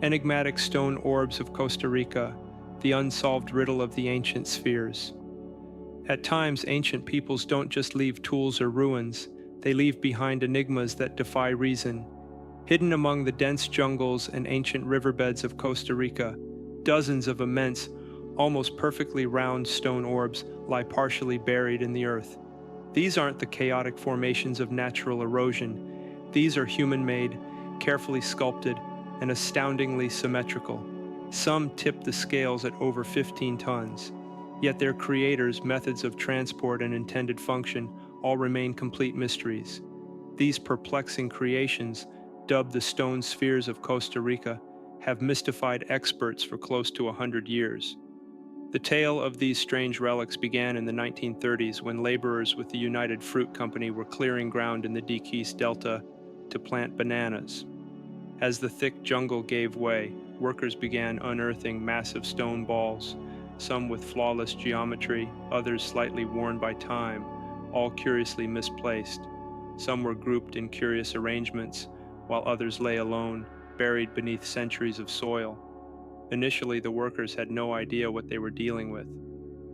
Enigmatic stone orbs of Costa Rica, the unsolved riddle of the ancient spheres. At times, ancient peoples don't just leave tools or ruins, they leave behind enigmas that defy reason. Hidden among the dense jungles and ancient riverbeds of Costa Rica, dozens of immense, almost perfectly round stone orbs lie partially buried in the earth. These aren't the chaotic formations of natural erosion. These are human-made, carefully sculpted, and astoundingly symmetrical. Some tip the scales at over 15 tons. Yet their creators' methods of transport and intended function all remain complete mysteries. These perplexing creations, dubbed the stone spheres of Costa Rica, have mystified experts for close to 100 years. The tale of these strange relics began in the 1930s when laborers with the United Fruit Company were clearing ground in the Diquís Delta to plant bananas. As the thick jungle gave way, workers began unearthing massive stone balls, some with flawless geometry, others slightly worn by time, all curiously misplaced. Some were grouped in curious arrangements, while others lay alone, buried beneath centuries of soil. Initially, the workers had no idea what they were dealing with.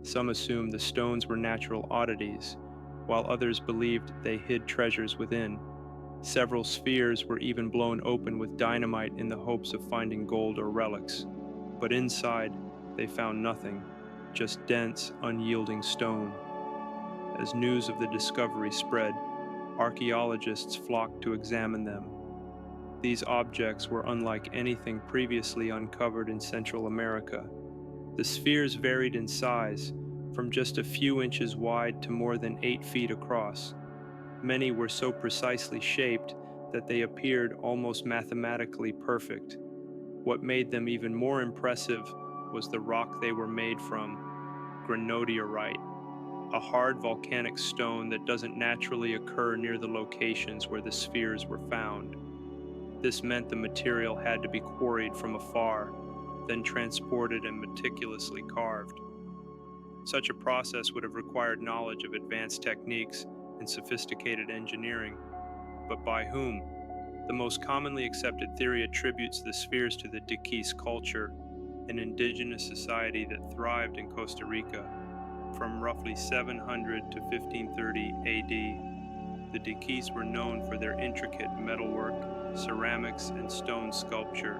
Some assumed the stones were natural oddities, while others believed they hid treasures within. Several spheres were even blown open with dynamite in the hopes of finding gold or relics. But inside, they found nothing, just dense, unyielding stone. As news of the discovery spread, archaeologists flocked to examine them. These objects were unlike anything previously uncovered in Central America. The spheres varied in size, from just a few inches wide to more than 8 feet across. Many were so precisely shaped that they appeared almost mathematically perfect. What made them even more impressive was the rock they were made from, granodiorite, a hard volcanic stone that doesn't naturally occur near the locations where the spheres were found. This meant the material had to be quarried from afar, then transported and meticulously carved. Such a process would have required knowledge of advanced techniques and sophisticated engineering. But by whom? The most commonly accepted theory attributes the spheres to the Diquís culture, an indigenous society that thrived in Costa Rica. From roughly 700 to 1530 AD, the Diquís were known for their intricate metalwork, ceramics, and stone sculpture.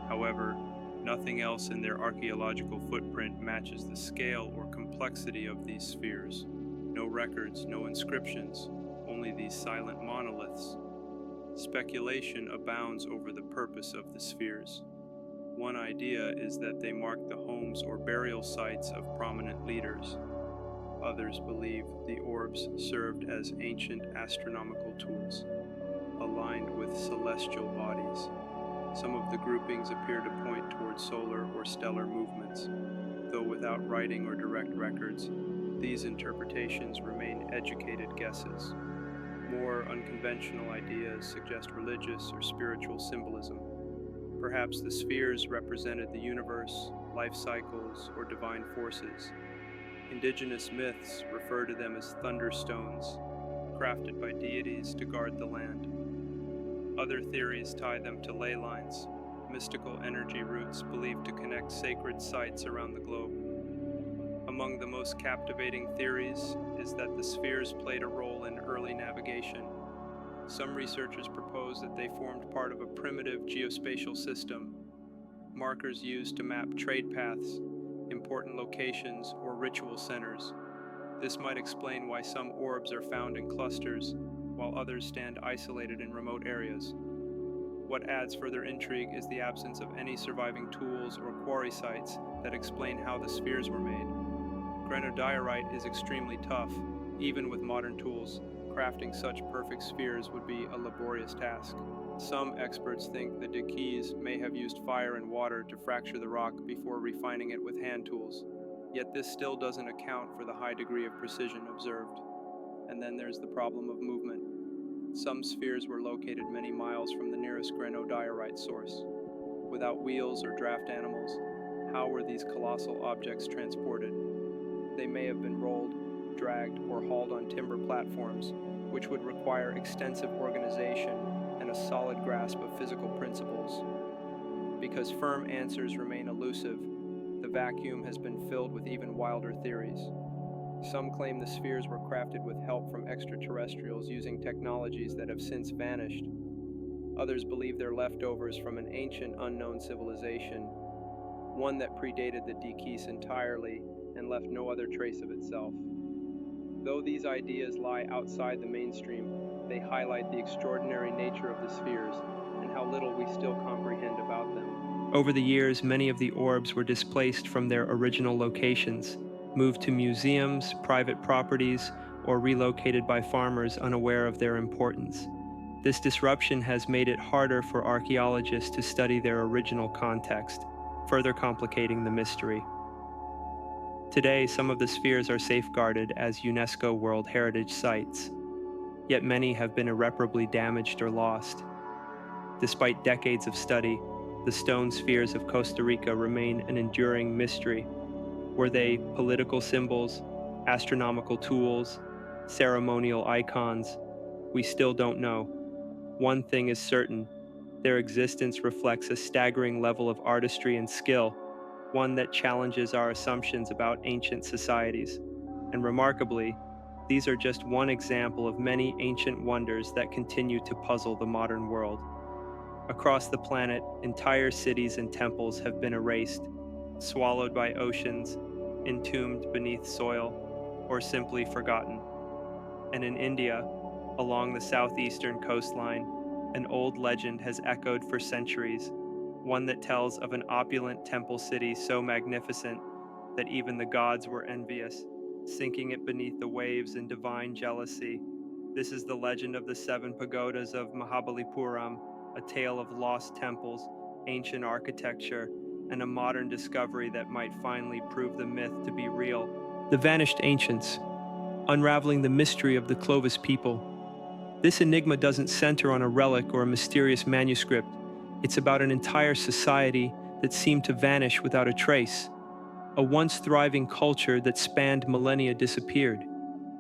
However, nothing else in their archaeological footprint matches the scale or complexity of these spheres. No records, no inscriptions, only these silent monoliths. Speculation abounds over the purpose of the spheres. One idea is that they mark the homes or burial sites of prominent leaders. Others believe the orbs served as ancient astronomical tools, aligned with celestial bodies. Some of the groupings appear to point toward solar or stellar movements, though without writing or direct records. These interpretations remain educated guesses. More unconventional ideas suggest religious or spiritual symbolism. Perhaps the spheres represented the universe, life cycles, or divine forces. Indigenous myths refer to them as thunderstones, crafted by deities to guard the land. Other theories tie them to ley lines, mystical energy routes believed to connect sacred sites around the globe. Among the most captivating theories is that the spheres played a role in early navigation. Some researchers propose that they formed part of a primitive geospatial system, markers used to map trade paths, important locations, or ritual centers. This might explain why some orbs are found in clusters, while others stand isolated in remote areas. What adds further intrigue is the absence of any surviving tools or quarry sites that explain how the spheres were made. Granodiorite is extremely tough. Even with modern tools, crafting such perfect spheres would be a laborious task. Some experts think the Diquís may have used fire and water to fracture the rock before refining it with hand tools. Yet this still doesn't account for the high degree of precision observed. And then there's the problem of movement. Some spheres were located many miles from the nearest granodiorite source. Without wheels or draft animals, how were these colossal objects transported? They may have been rolled, dragged, or hauled on timber platforms, which would require extensive organization and a solid grasp of physical principles. because firm answers remain elusive, the vacuum has been filled with even wilder theories. Some claim the spheres were crafted with help from extraterrestrials using technologies that have since vanished. Others believe they're leftovers from an ancient unknown civilization, one that predated the Dikis entirely and left no other trace of itself. Though these ideas lie outside the mainstream, they highlight the extraordinary nature of the spheres and how little we still comprehend about them. Over the years, many of the orbs were displaced from their original locations, moved to museums, private properties, or relocated by farmers unaware of their importance. This disruption has made it harder for archaeologists to study their original context, further complicating the mystery. Today, some of the spheres are safeguarded as UNESCO World Heritage Sites, yet many have been irreparably damaged or lost. Despite decades of study, the stone spheres of Costa Rica remain an enduring mystery. Were they political symbols, astronomical tools, ceremonial icons? We still don't know. One thing is certain: their existence reflects a staggering level of artistry and skill, one that challenges our assumptions about ancient societies. And remarkably, these are just one example of many ancient wonders that continue to puzzle the modern world. Across the planet, entire cities and temples have been erased, swallowed by oceans, entombed beneath soil, or simply forgotten. And in India, along the southeastern coastline, an old legend has echoed for centuries, one that tells of an opulent temple city so magnificent that even the gods were envious, sinking it beneath the waves in divine jealousy. This is the legend of the seven pagodas of Mahabalipuram, a tale of lost temples, ancient architecture, and a modern discovery that might finally prove the myth to be real. The Vanished Ancients, unraveling the mystery of the Clovis people. This enigma doesn't center on a relic or a mysterious manuscript. It's about an entire society that seemed to vanish without a trace. A once thriving culture that spanned millennia disappeared,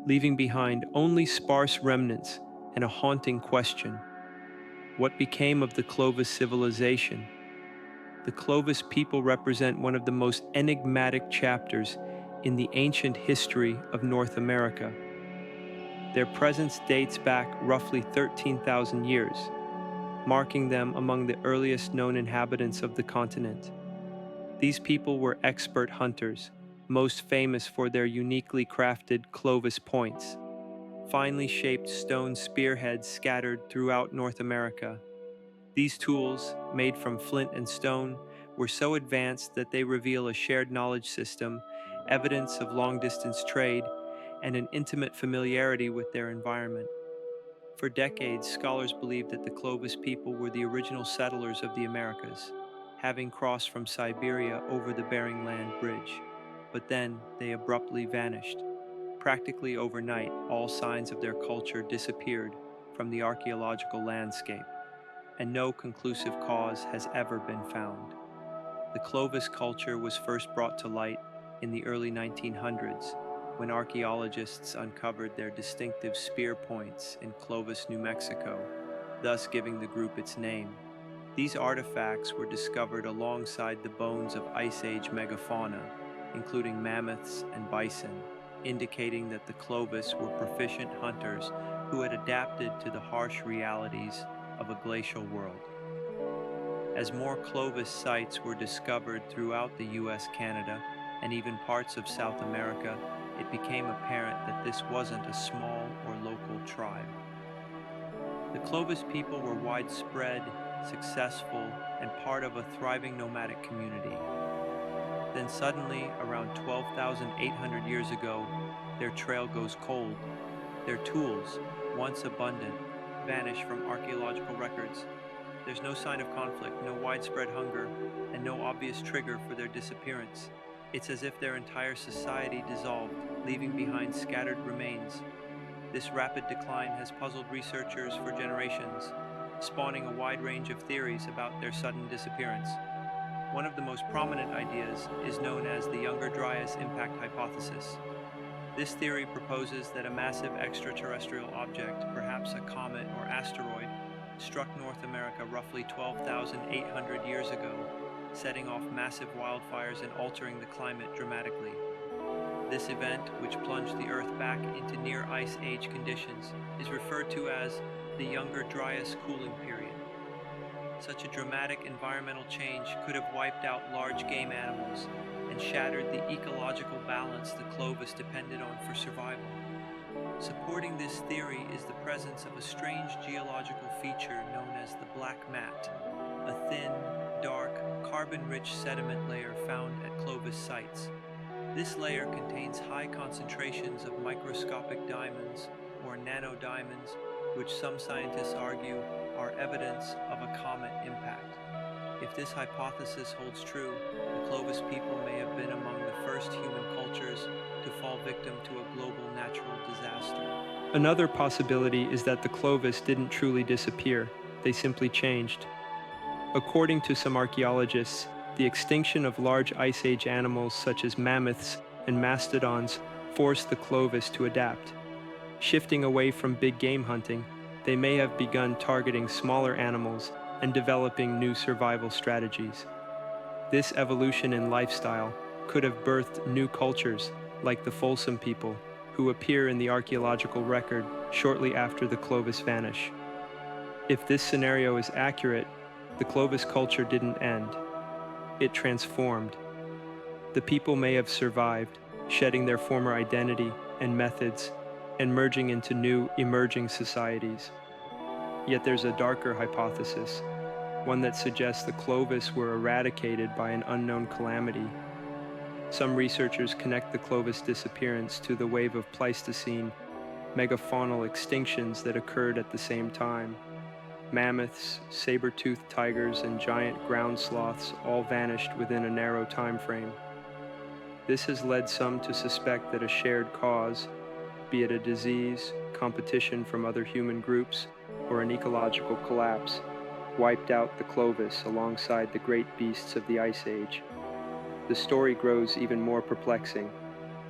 leaving behind only sparse remnants and a haunting question. What became of the Clovis civilization? The Clovis people represent one of the most enigmatic chapters in the ancient history of North America. Their presence dates back roughly 13,000 years, marking them among the earliest known inhabitants of the continent. These people were expert hunters, most famous for their uniquely crafted Clovis points, finely shaped stone spearheads scattered throughout North America. These tools, made from flint and stone, were so advanced that they reveal a shared knowledge system, evidence of long-distance trade, and an intimate familiarity with their environment. For decades, scholars believed that the Clovis people were the original settlers of the Americas, having crossed from Siberia over the Bering Land Bridge. But then they abruptly vanished. Practically overnight, all signs of their culture disappeared from the archaeological landscape, and no conclusive cause has ever been found. The Clovis culture was first brought to light in the early 1900s, when archaeologists uncovered their distinctive spear points in Clovis, New Mexico, thus giving the group its name. These artifacts were discovered alongside the bones of Ice Age megafauna, including mammoths and bison, indicating that the Clovis were proficient hunters who had adapted to the harsh realities of a glacial world. As more Clovis sites were discovered throughout the US, Canada, and even parts of South America, it became apparent that this wasn't a small or local tribe. The Clovis people were widespread, successful, and part of a thriving nomadic community. Then suddenly, around 12,800 years ago, their trail goes cold. Their tools, once abundant, vanish from archaeological records. There's no sign of conflict, no widespread hunger, and no obvious trigger for their disappearance. It's as if their entire society dissolved, leaving behind scattered remains. This rapid decline has puzzled researchers for generations, spawning a wide range of theories about their sudden disappearance. One of the most prominent ideas is known as the Younger Dryas impact hypothesis. This theory proposes that a massive extraterrestrial object, perhaps a comet or asteroid, struck North America roughly 12,800 years ago, setting off massive wildfires and altering the climate dramatically. This event, which plunged the Earth back into near Ice Age conditions, is referred to as the Younger Dryas cooling period. Such a dramatic environmental change could have wiped out large game animals and shattered the ecological balance the Clovis depended on for survival. Supporting this theory is the presence of a strange geological feature known as the black mat, a thin, dark, carbon-rich sediment layer found at Clovis sites. This layer contains high concentrations of microscopic diamonds, or nanodiamonds, which some scientists argue are evidence of a comet impact. If this hypothesis holds true, the Clovis people may have been among the first human cultures to fall victim to a global natural disaster. Another possibility is that the Clovis didn't truly disappear, they simply changed. According to some archaeologists, the extinction of large Ice Age animals such as mammoths and mastodons forced the Clovis to adapt. Shifting away from big game hunting, they may have begun targeting smaller animals and developing new survival strategies. This evolution in lifestyle could have birthed new cultures, like the Folsom people, who appear in the archaeological record shortly after the Clovis vanish. If this scenario is accurate, the Clovis culture didn't end. It transformed. The people may have survived, shedding their former identity and methods, and merging into new, emerging societies. Yet there's a darker hypothesis, one that suggests the Clovis were eradicated by an unknown calamity. Some researchers connect the Clovis disappearance to the wave of Pleistocene megafaunal extinctions that occurred at the same time. Mammoths, saber-toothed tigers, and giant ground sloths all vanished within a narrow time frame. This has led some to suspect that a shared cause, be it a disease, competition from other human groups, or an ecological collapse, wiped out the Clovis alongside the great beasts of the Ice Age. The story grows even more perplexing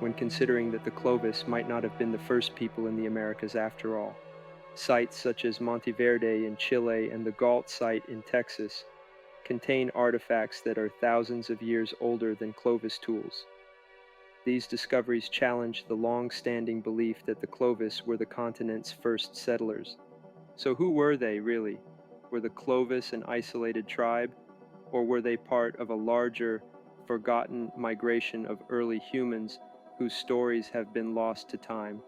when considering that the Clovis might not have been the first people in the Americas after all. Sites such as Monteverde in Chile and the Galt site in Texas contain artifacts that are thousands of years older than Clovis tools. These discoveries challenge the long-standing belief that the Clovis were the continent's first settlers. So who were they, really? Were the Clovis an isolated tribe, or were they part of a larger, forgotten migration of early humans whose stories have been lost to time?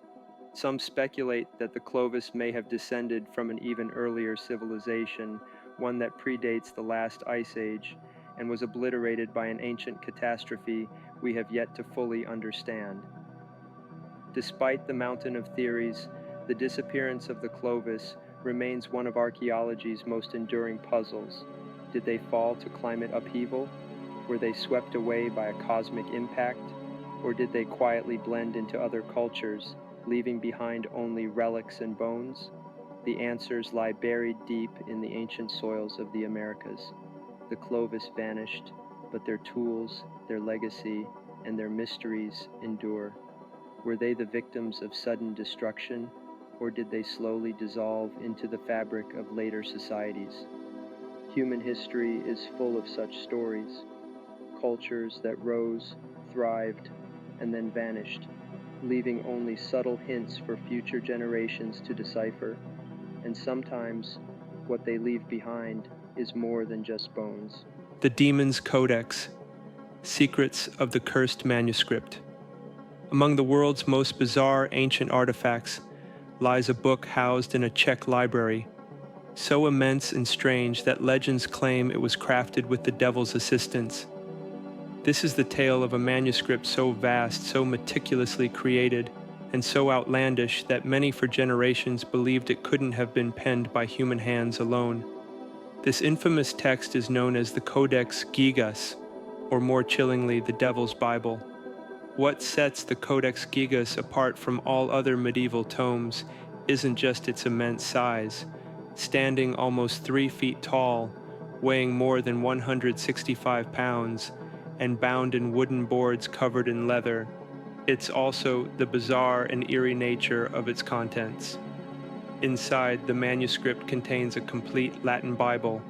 Some speculate that the Clovis may have descended from an even earlier civilization, one that predates the last Ice Age, and was obliterated by an ancient catastrophe we have yet to fully understand. Despite the mountain of theories, the disappearance of the Clovis remains one of archaeology's most enduring puzzles. Did they fall to climate upheaval? Were they swept away by a cosmic impact? Or did they quietly blend into other cultures, leaving behind only relics and bones? The answers lie buried deep in the ancient soils of the Americas. The Clovis vanished, but their tools, their legacy, and their mysteries endure. Were they the victims of sudden destruction, or did they slowly dissolve into the fabric of later societies? Human history is full of such stories, cultures that rose, thrived, and then vanished, leaving only subtle hints for future generations to decipher. And sometimes, what they leave behind is more than just bones. The Demon's Codex, Secrets of the Cursed Manuscript. Among the world's most bizarre ancient artifacts lies a book housed in a Czech library, so immense and strange that legends claim it was crafted with the devil's assistance. This is the tale of a manuscript so vast, so meticulously created, and so outlandish that many for generations believed it couldn't have been penned by human hands alone. This infamous text is known as the Codex Gigas, or more chillingly, the Devil's Bible. What sets the Codex Gigas apart from all other medieval tomes isn't just its immense size. Standing almost 3 feet tall, weighing more than 165 pounds, and bound in wooden boards covered in leather, it's also the bizarre and eerie nature of its contents. Inside, the manuscript contains a complete Latin Bible,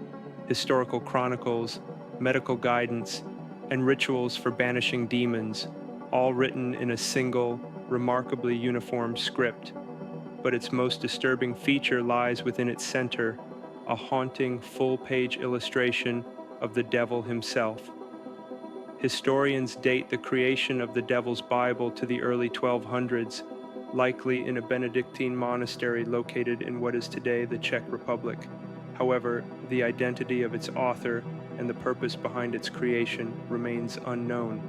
historical chronicles, medical guidance, and rituals for banishing demons, all written in a single, remarkably uniform script. But its most disturbing feature lies within its center, a haunting full-page illustration of the devil himself. Historians date the creation of the Devil's Bible to the early 1200s, likely in a Benedictine monastery located in what is today the Czech Republic. However, the identity of its author and the purpose behind its creation remains unknown.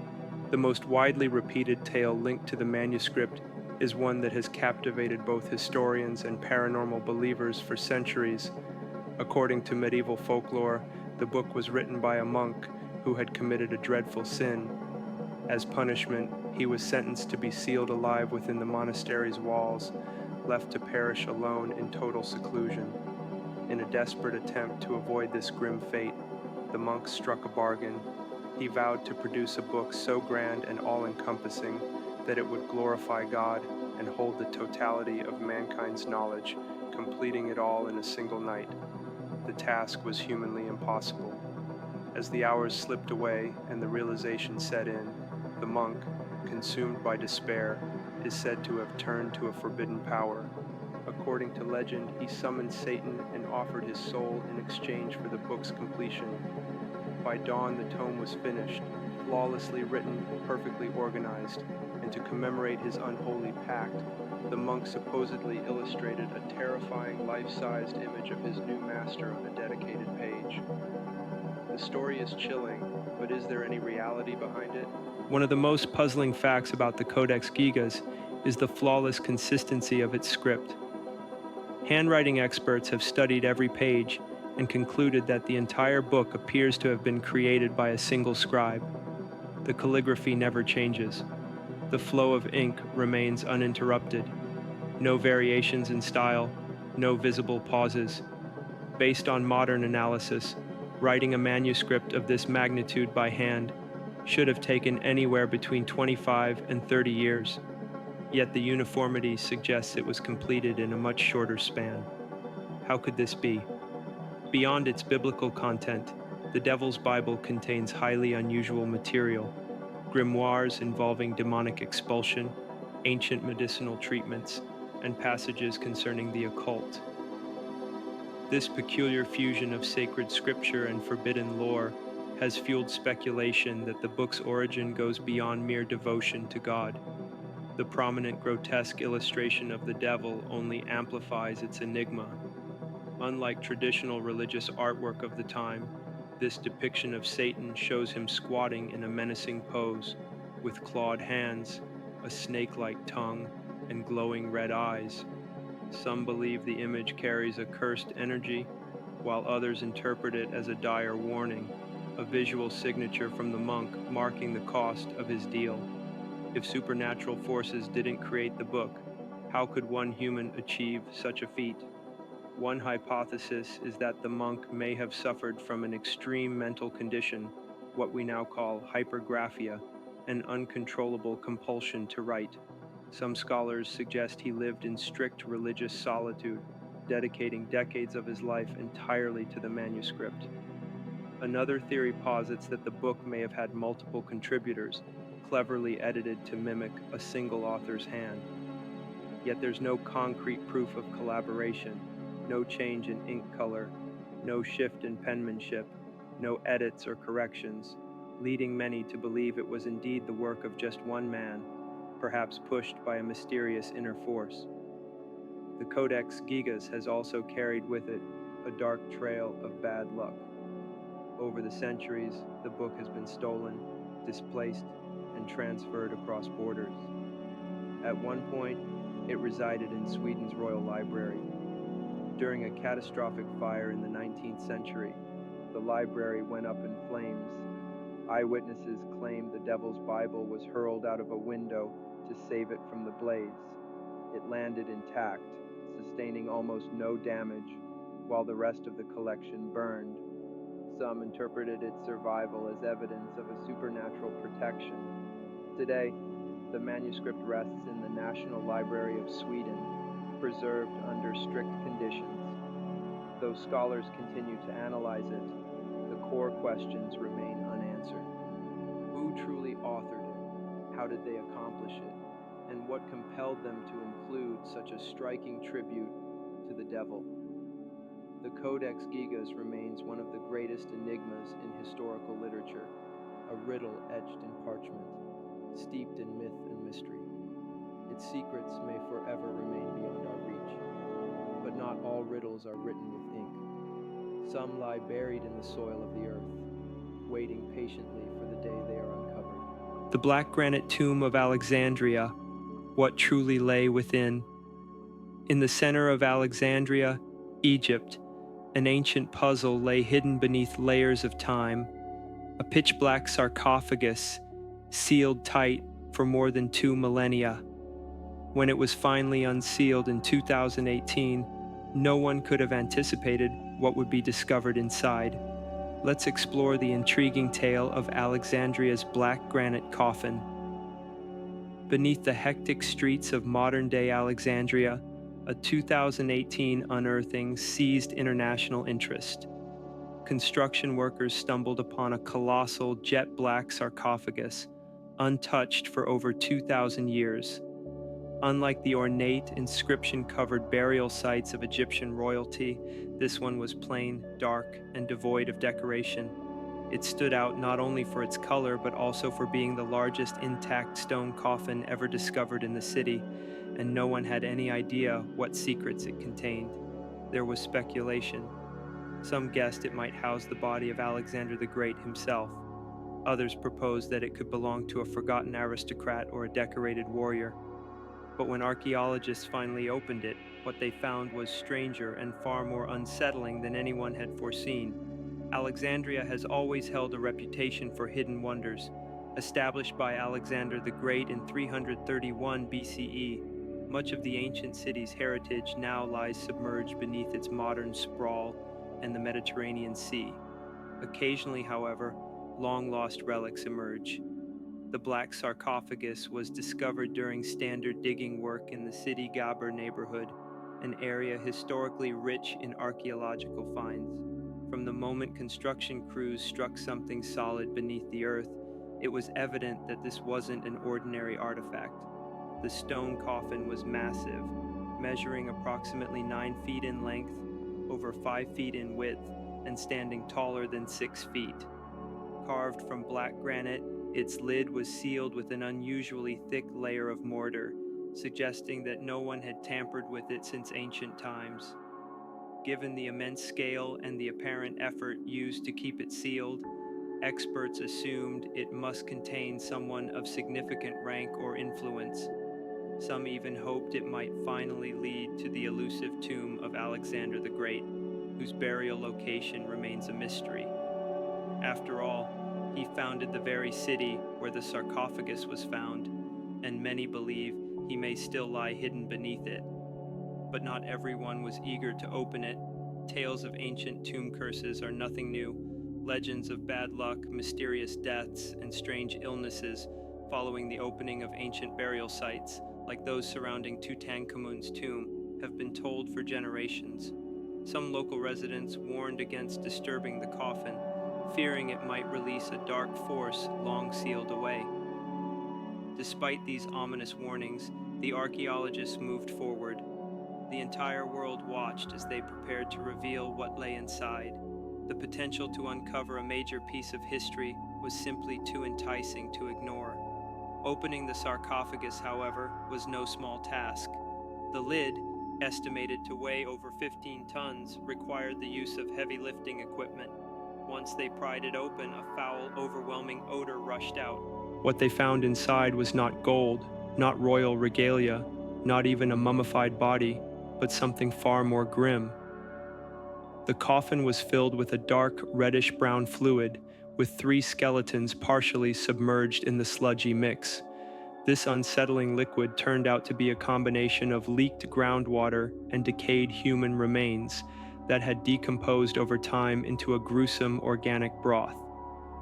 The most widely repeated tale linked to the manuscript is one that has captivated both historians and paranormal believers for centuries. According to medieval folklore, the book was written by a monk who had committed a dreadful sin. As punishment, he was sentenced to be sealed alive within the monastery's walls, left to perish alone in total seclusion. In a desperate attempt to avoid this grim fate, the monk struck a bargain. He vowed to produce a book so grand and all-encompassing that it would glorify God and hold the totality of mankind's knowledge, completing it all in a single night. The task was humanly impossible. As the hours slipped away and the realization set in, the monk, consumed by despair, is said to have turned to a forbidden power. According to legend, he summoned Satan and offered his soul in exchange for the book's completion. By dawn, the tome was finished, flawlessly written, perfectly organized, and to commemorate his unholy pact, the monk supposedly illustrated a terrifying life-sized image of his new master on a dedicated page. The story is chilling, but is there any reality behind it? One of the most puzzling facts about the Codex Gigas is the flawless consistency of its script. Handwriting experts have studied every page and concluded that the entire book appears to have been created by a single scribe. The calligraphy never changes. The flow of ink remains uninterrupted. No variations in style, no visible pauses. Based on modern analysis, writing a manuscript of this magnitude by hand should have taken anywhere between 25 and 30 years, yet the uniformity suggests it was completed in a much shorter span. How could this be? Beyond its biblical content, the Devil's Bible contains highly unusual material, grimoires involving demonic expulsion, ancient medicinal treatments, and passages concerning the occult. This peculiar fusion of sacred scripture and forbidden lore has fueled speculation that the book's origin goes beyond mere devotion to God. The prominent grotesque illustration of the devil only amplifies its enigma. Unlike traditional religious artwork of the time, this depiction of Satan shows him squatting in a menacing pose, with clawed hands, a snake-like tongue, and glowing red eyes. Some believe the image carries a cursed energy, while others interpret it as a dire warning, a visual signature from the monk marking the cost of his deal. If supernatural forces didn't create the book, how could one human achieve such a feat? One hypothesis is that the monk may have suffered from an extreme mental condition, what we now call hypergraphia, an uncontrollable compulsion to write. Some scholars suggest he lived in strict religious solitude, dedicating decades of his life entirely to the manuscript. Another theory posits that the book may have had multiple contributors, cleverly edited to mimic a single author's hand. Yet there's no concrete proof of collaboration, no change in ink color, no shift in penmanship, no edits or corrections, leading many to believe it was indeed the work of just one man, perhaps pushed by a mysterious inner force. The Codex Gigas has also carried with it a dark trail of bad luck. Over the centuries, the book has been stolen, displaced, and transferred across borders. At one point, it resided in Sweden's Royal Library. During a catastrophic fire in the 19th century, the library went up in flames. Eyewitnesses claimed the Devil's Bible was hurled out of a window to save it from the blaze. It landed intact, sustaining almost no damage, while the rest of the collection burned. Some interpreted its survival as evidence of a supernatural protection. Today, the manuscript rests in the National Library of Sweden, preserved under strict conditions. Though scholars continue to analyze it, the core questions remain unanswered. Who truly authored it? How did they accomplish it? And what compelled them to include such a striking tribute to the devil? The Codex Gigas remains one of the greatest enigmas in historical literature, a riddle etched in parchment, steeped in myth and mystery. Its secrets may forever remain beyond our reach, but not all riddles are written with ink. Some lie buried in the soil of the earth, waiting patiently for the day they are uncovered. The black granite tomb of Alexandria, what truly lay within. In the center of Alexandria, Egypt, an ancient puzzle lay hidden beneath layers of time, a pitch-black sarcophagus, sealed tight for more than 2 millennia. When it was finally unsealed in 2018, no one could have anticipated what would be discovered inside. Let's explore the intriguing tale of Alexandria's black granite coffin. Beneath the hectic streets of modern-day Alexandria, a 2018 unearthing seized international interest. Construction workers stumbled upon a colossal jet-black sarcophagus, untouched for over 2,000 years. Unlike the ornate, inscription-covered burial sites of Egyptian royalty, this one was plain, dark, and devoid of decoration. It stood out not only for its color, but also for being the largest intact stone coffin ever discovered in the city, and no one had any idea what secrets it contained. There was speculation. Some guessed it might house the body of Alexander the Great himself. Others proposed that it could belong to a forgotten aristocrat or a decorated warrior. But when archaeologists finally opened it, what they found was stranger and far more unsettling than anyone had foreseen. Alexandria has always held a reputation for hidden wonders. Established by Alexander the Great in 331 BCE, much of the ancient city's heritage now lies submerged beneath its modern sprawl and the Mediterranean Sea. Occasionally, however, long-lost relics emerge. The black sarcophagus was discovered during standard digging work in the city Gabr neighborhood, an area historically rich in archaeological finds. From the moment construction crews struck something solid beneath the earth, it was evident that this wasn't an ordinary artifact. The stone coffin was massive, measuring approximately 9 feet in length, over 5 feet in width, and standing taller than 6 feet. Carved from black granite, its lid was sealed with an unusually thick layer of mortar, suggesting that no one had tampered with it since ancient times. Given the immense scale and the apparent effort used to keep it sealed, experts assumed it must contain someone of significant rank or influence. Some even hoped it might finally lead to the elusive tomb of Alexander the Great, whose burial location remains a mystery. After all, he founded the very city where the sarcophagus was found, and many believe he may still lie hidden beneath it. But not everyone was eager to open it. Tales of ancient tomb curses are nothing new. Legends of bad luck, mysterious deaths, and strange illnesses following the opening of ancient burial sites, like those surrounding Tutankhamun's tomb, have been told for generations. Some local residents warned against disturbing the coffin, fearing it might release a dark force long sealed away. Despite these ominous warnings, the archaeologists moved forward. The entire world watched as they prepared to reveal what lay inside. The potential to uncover a major piece of history was simply too enticing to ignore. Opening the sarcophagus, however, was no small task. The lid, estimated to weigh over 15 tons, required the use of heavy lifting equipment. Once they pried it open, a foul, overwhelming odor rushed out. What they found inside was not gold, not royal regalia, not even a mummified body, but something far more grim. The coffin was filled with a dark, reddish-brown fluid, with 3 skeletons partially submerged in the sludgy mix. This unsettling liquid turned out to be a combination of leaked groundwater and decayed human remains that had decomposed over time into a gruesome organic broth.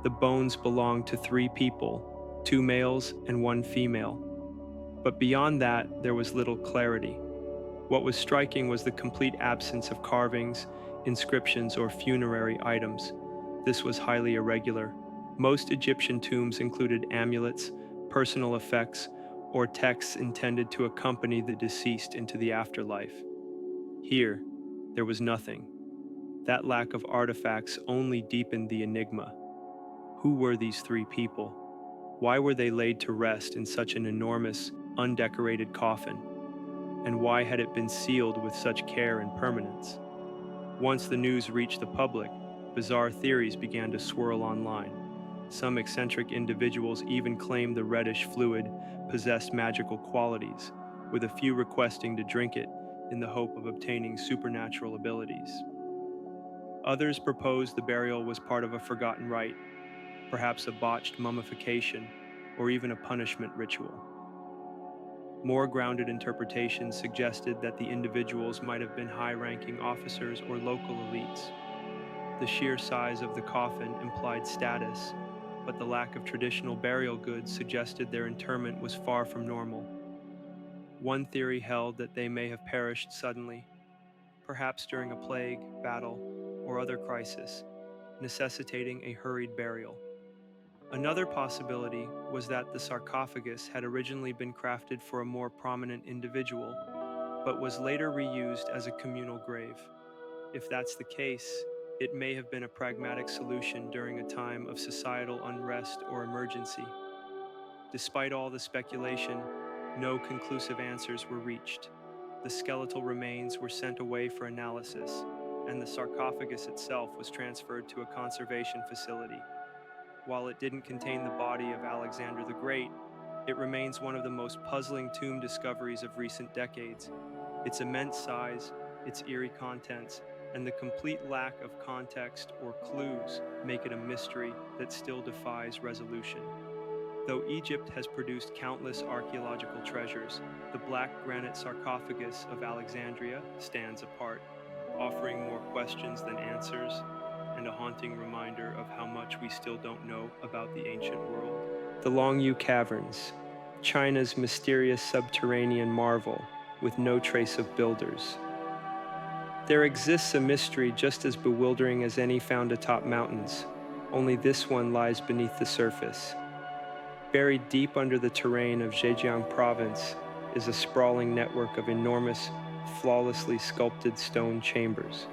The bones belonged to 3 people, 2 males and 1 female. But beyond that, there was little clarity. What was striking was the complete absence of carvings, inscriptions, or funerary items. This was highly irregular. Most Egyptian tombs included amulets, personal effects, or texts intended to accompany the deceased into the afterlife. Here, there was nothing. That lack of artifacts only deepened the enigma. Who were these three people? Why were they laid to rest in such an enormous, undecorated coffin? And why had it been sealed with such care and permanence? Once the news reached the public, bizarre theories began to swirl online. Some eccentric individuals even claimed the reddish fluid possessed magical qualities, with a few requesting to drink it in the hope of obtaining supernatural abilities. Others proposed the burial was part of a forgotten rite, perhaps a botched mummification, or even a punishment ritual. More grounded interpretations suggested that the individuals might have been high-ranking officers or local elites. The sheer size of the coffin implied status, but the lack of traditional burial goods suggested their interment was far from normal. One theory held that they may have perished suddenly, perhaps during a plague, battle, or other crisis, necessitating a hurried burial. Another possibility was that the sarcophagus had originally been crafted for a more prominent individual, but was later reused as a communal grave. If that's the case, it may have been a pragmatic solution during a time of societal unrest or emergency. Despite all the speculation, no conclusive answers were reached. The skeletal remains were sent away for analysis, and the sarcophagus itself was transferred to a conservation facility. While it didn't contain the body of Alexander the Great, it remains one of the most puzzling tomb discoveries of recent decades. Its immense size, its eerie contents, and the complete lack of context or clues make it a mystery that still defies resolution. Though Egypt has produced countless archaeological treasures, the black granite sarcophagus of Alexandria stands apart, offering more questions than answers, and a haunting reminder of how much we still don't know about the ancient world. The Longyu Caverns, China's mysterious subterranean marvel with no trace of builders. There exists a mystery just as bewildering as any found atop mountains, only this one lies beneath the surface. Buried deep under the terrain of Zhejiang province is a sprawling network of enormous, flawlessly sculpted stone chambers.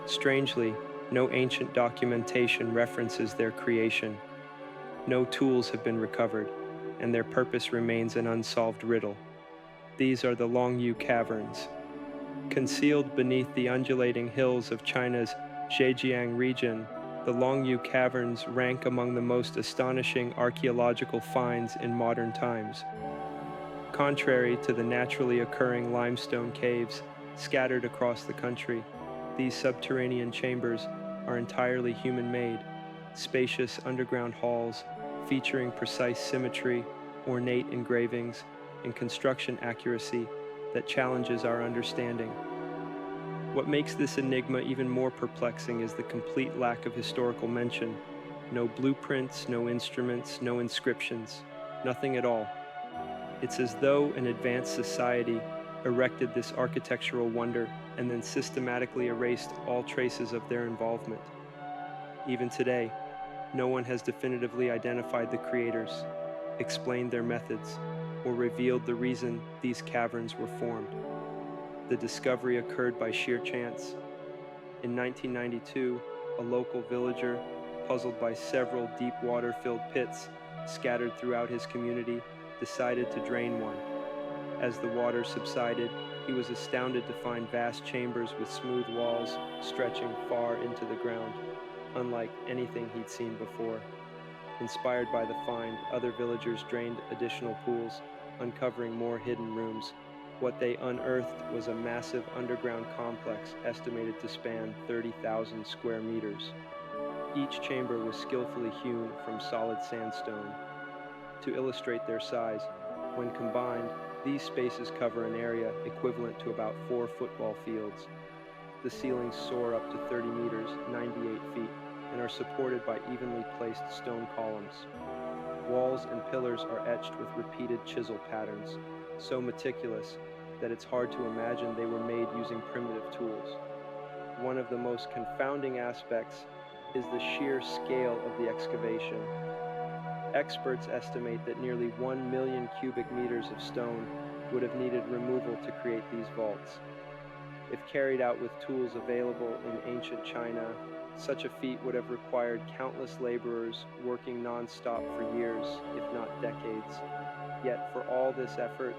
Strangely, no ancient documentation references their creation. No tools have been recovered, and their purpose remains an unsolved riddle. These are the Longyu Caverns. Concealed beneath the undulating hills of China's Zhejiang region, the Longyu Caverns rank among the most astonishing archaeological finds in modern times. Contrary to the naturally occurring limestone caves scattered across the country, these subterranean chambers are entirely human-made, spacious underground halls featuring precise symmetry, ornate engravings, and construction accuracy that challenges our understanding. What makes this enigma even more perplexing is the complete lack of historical mention. No blueprints, no instruments, no inscriptions, nothing at all. It's as though an advanced society erected this architectural wonder and then systematically erased all traces of their involvement. Even today, no one has definitively identified the creators, explained their methods, or revealed the reason these caverns were formed. The discovery occurred by sheer chance. In 1992, a local villager, puzzled by several deep water-filled pits scattered throughout his community, decided to drain one. As the water subsided, he was astounded to find vast chambers with smooth walls stretching far into the ground, unlike anything he'd seen before. Inspired by the find, other villagers drained additional pools, uncovering more hidden rooms. What they unearthed was a massive underground complex estimated to span 30,000 square meters. Each chamber was skillfully hewn from solid sandstone. To illustrate their size, when combined, these spaces cover an area equivalent to about 4 football fields. The ceilings soar up to 30 meters, 98 feet, and are supported by evenly placed stone columns. Walls and pillars are etched with repeated chisel patterns, so meticulous that it's hard to imagine they were made using primitive tools. One of the most confounding aspects is the sheer scale of the excavation. Experts estimate that nearly 1 million cubic meters of stone would have needed removal to create these vaults. If carried out with tools available in ancient China, such a feat would have required countless laborers working non-stop for years, if not decades. Yet for all this effort,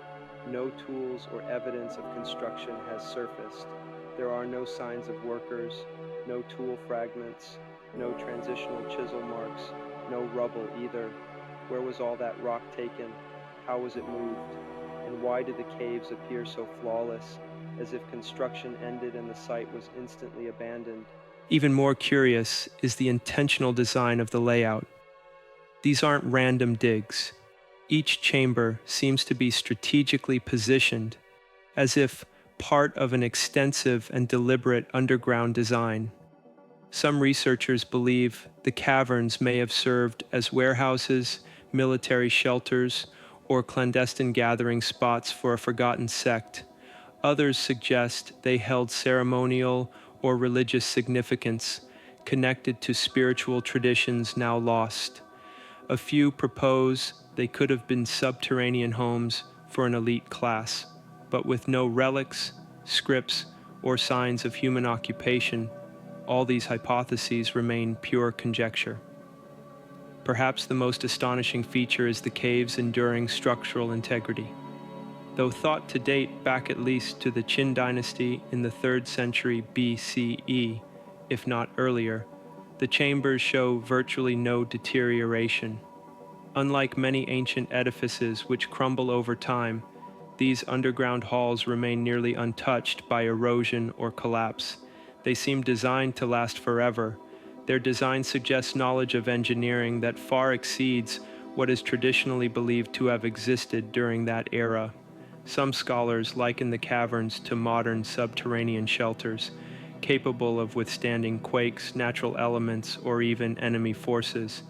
no tools or evidence of construction has surfaced. There are no signs of workers, no tool fragments, no transitional chisel marks, no rubble either. Where was all that rock taken? How was it moved? And why did the caves appear so flawless, as if construction ended and the site was instantly abandoned? Even more curious is the intentional design of the layout. These aren't random digs. Each chamber seems to be strategically positioned, as if part of an extensive and deliberate underground design. Some researchers believe the caverns may have served as warehouses, military shelters, or clandestine gathering spots for a forgotten sect. Others suggest they held ceremonial or religious significance connected to spiritual traditions now lost. A few propose they could have been subterranean homes for an elite class, but with no relics, scripts, or signs of human occupation, all these hypotheses remain pure conjecture. Perhaps the most astonishing feature is the cave's enduring structural integrity. Though thought to date back at least to the Qin dynasty in the 3rd century BCE, if not earlier, the chambers show virtually no deterioration. Unlike many ancient edifices which crumble over time, these underground halls remain nearly untouched by erosion or collapse. They seem designed to last forever. Their design suggests knowledge of engineering that far exceeds what is traditionally believed to have existed during that era. Some scholars liken the caverns to modern subterranean shelters, capable of withstanding quakes, natural elements, or even enemy forces.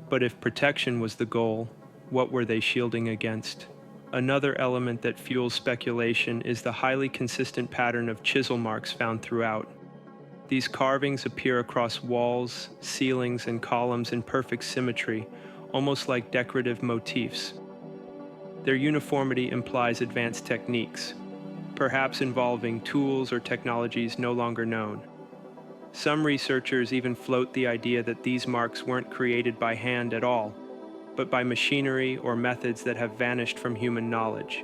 But if protection was the goal, what were they shielding against? Another element that fuels speculation is the highly consistent pattern of chisel marks found throughout. These carvings appear across walls, ceilings, and columns in perfect symmetry, almost like decorative motifs. Their uniformity implies advanced techniques, perhaps involving tools or technologies no longer known. Some researchers even float the idea that these marks weren't created by hand at all, but by machinery or methods that have vanished from human knowledge.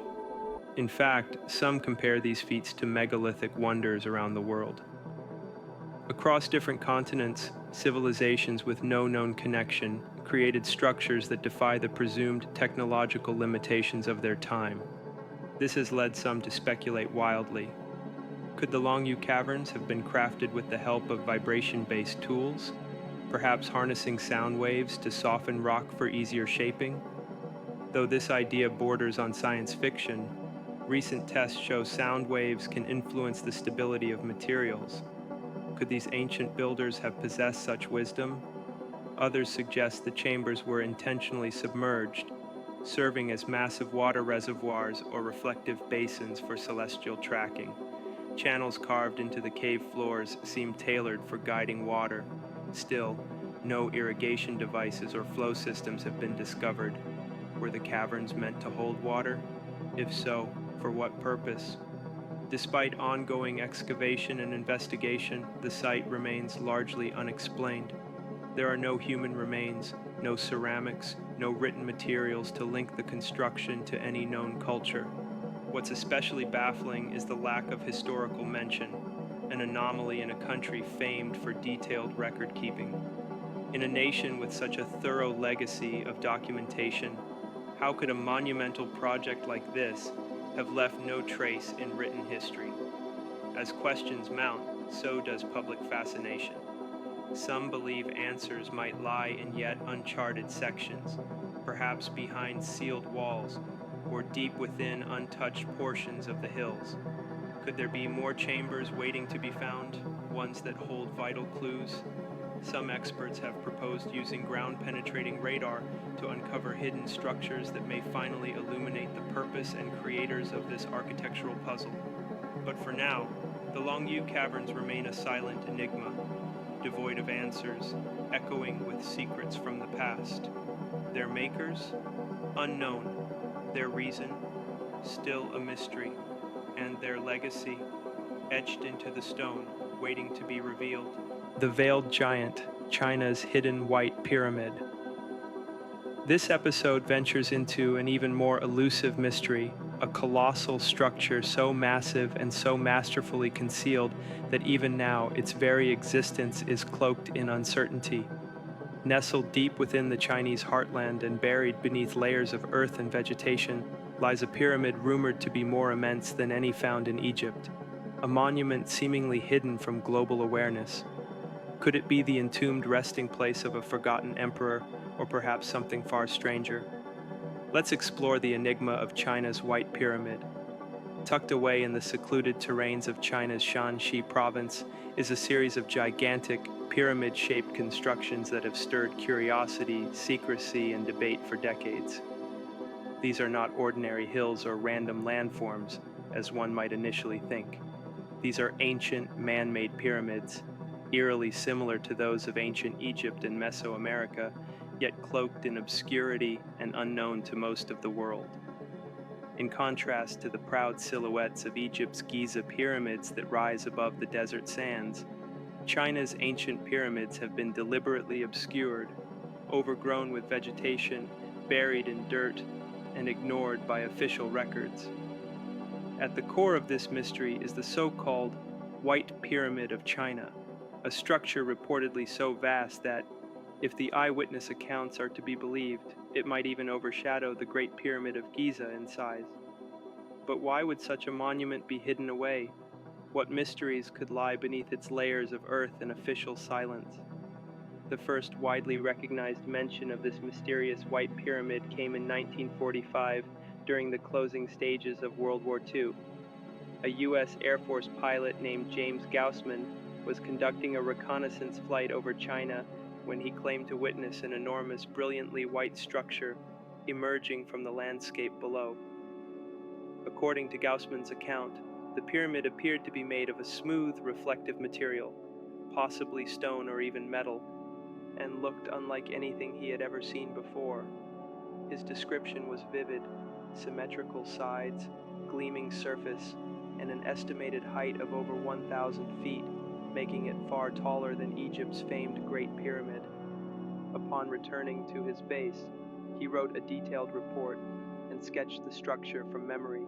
In fact, some compare these feats to megalithic wonders around the world. Across different continents, civilizations with no known connection created structures that defy the presumed technological limitations of their time. This has led some to speculate wildly. Could the Longyou caverns have been crafted with the help of vibration-based tools, perhaps harnessing sound waves to soften rock for easier shaping? Though this idea borders on science fiction, recent tests show sound waves can influence the stability of materials. Could these ancient builders have possessed such wisdom? Others suggest the chambers were intentionally submerged, serving as massive water reservoirs or reflective basins for celestial tracking. Channels carved into the cave floors seem tailored for guiding water. Still, no irrigation devices or flow systems have been discovered. Were the caverns meant to hold water? If so, for what purpose? Despite ongoing excavation and investigation, the site remains largely unexplained. There are no human remains, no ceramics, no written materials to link the construction to any known culture. What's especially baffling is the lack of historical mention, an anomaly in a country famed for detailed record-keeping. In a nation with such a thorough legacy of documentation, how could a monumental project like this have left no trace in written history? As questions mount, so does public fascination. Some believe answers might lie in yet uncharted sections, perhaps behind sealed walls, or deep within untouched portions of the hills. Could there be more chambers waiting to be found, ones that hold vital clues? Some experts have proposed using ground-penetrating radar to uncover hidden structures that may finally illuminate the purpose and creators of this architectural puzzle. But for now, the Longyou caverns remain a silent enigma. devoid of answers, echoing with secrets from the past. Their makers? Unknown. Their reason? Still a mystery. And their legacy? Etched into the stone, waiting to be revealed. The Veiled Giant, China's Hidden White Pyramid. This episode ventures into an even more elusive mystery, a colossal structure so massive and so masterfully concealed that even now its very existence is cloaked in uncertainty. Nestled deep within the Chinese heartland and buried beneath layers of earth and vegetation lies a pyramid rumored to be more immense than any found in Egypt, a monument seemingly hidden from global awareness. Could it be the entombed resting place of a forgotten emperor, or perhaps something far stranger? Let's explore the enigma of China's White Pyramid. Tucked away in the secluded terrains of China's Shanxi province is a series of gigantic, pyramid-shaped constructions that have stirred curiosity, secrecy, and debate for decades. These are not ordinary hills or random landforms, as one might initially think. These are ancient, man-made pyramids, eerily similar to those of ancient Egypt and Mesoamerica, yet cloaked in obscurity and unknown to most of the world. In contrast to the proud silhouettes of Egypt's Giza pyramids that rise above the desert sands, China's ancient pyramids have been deliberately obscured, overgrown with vegetation, buried in dirt, and ignored by official records. At the core of this mystery is the so-called White Pyramid of China, a structure reportedly so vast that, if the eyewitness accounts are to be believed, it might even overshadow the Great Pyramid of Giza in size. But why would such a monument be hidden away? What mysteries could lie beneath its layers of earth and official silence? The first widely recognized mention of this mysterious White Pyramid came in 1945 during the closing stages of World War II. A U.S. Air Force pilot named James Gaussman was conducting a reconnaissance flight over China when he claimed to witness an enormous, brilliantly white structure emerging from the landscape below. According to Gaussman's account, the pyramid appeared to be made of a smooth, reflective material, possibly stone or even metal, and looked unlike anything he had ever seen before. His description was vivid: symmetrical sides, gleaming surface, and an estimated height of over 1,000 feet, making it far taller than Egypt's famed Great Pyramid. Upon returning to his base, he wrote a detailed report and sketched the structure from memory,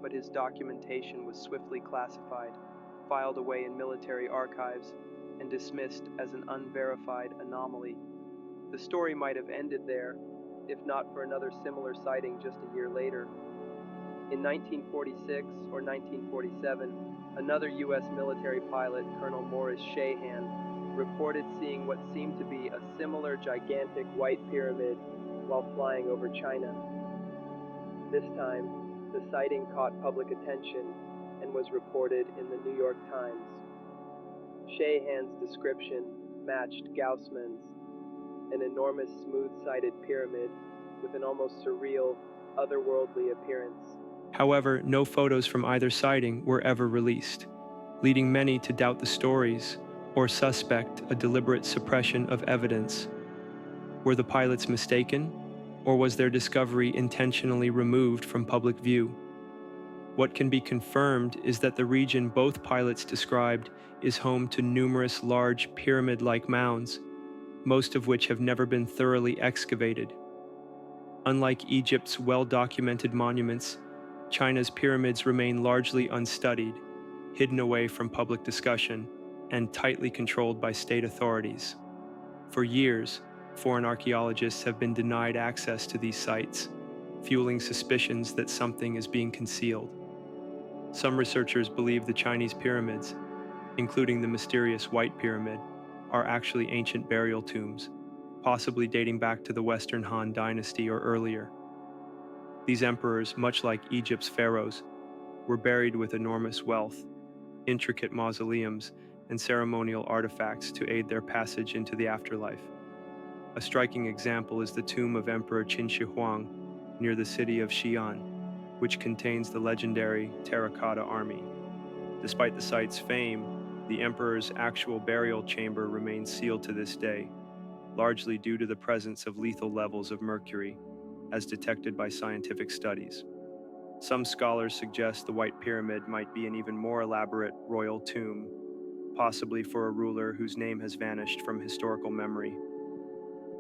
but his documentation was swiftly classified, filed away in military archives, and dismissed as an unverified anomaly. The story might have ended there, if not for another similar sighting just a year later. In 1946 or 1947, another U.S. military pilot, Colonel Morris Shahan, reported seeing what seemed to be a similar gigantic white pyramid while flying over China. This time, the sighting caught public attention and was reported in the New York Times. Shahan's description matched Gaussman's, an enormous smooth-sided pyramid with an almost surreal, otherworldly appearance. However, no photos from either sighting were ever released, leading many to doubt the stories or suspect a deliberate suppression of evidence. Were the pilots mistaken, or was their discovery intentionally removed from public view? What can be confirmed is that the region both pilots described is home to numerous large pyramid-like mounds, most of which have never been thoroughly excavated. Unlike Egypt's well-documented monuments, China's pyramids remain largely unstudied, hidden away from public discussion, and tightly controlled by state authorities. For years, foreign archaeologists have been denied access to these sites, fueling suspicions that something is being concealed. Some researchers believe the Chinese pyramids, including the mysterious White Pyramid, are actually ancient burial tombs, possibly dating back to the Western Han Dynasty or earlier. These emperors, much like Egypt's pharaohs, were buried with enormous wealth, intricate mausoleums, and ceremonial artifacts to aid their passage into the afterlife. A striking example is the tomb of Emperor Qin Shi Huang near the city of Xi'an, which contains the legendary terracotta army. Despite the site's fame, The emperor's actual burial chamber remains sealed to this day, largely due to the presence of lethal levels of mercury, as detected by scientific studies. Some scholars suggest the White Pyramid might be an even more elaborate royal tomb, possibly for a ruler whose name has vanished from historical memory.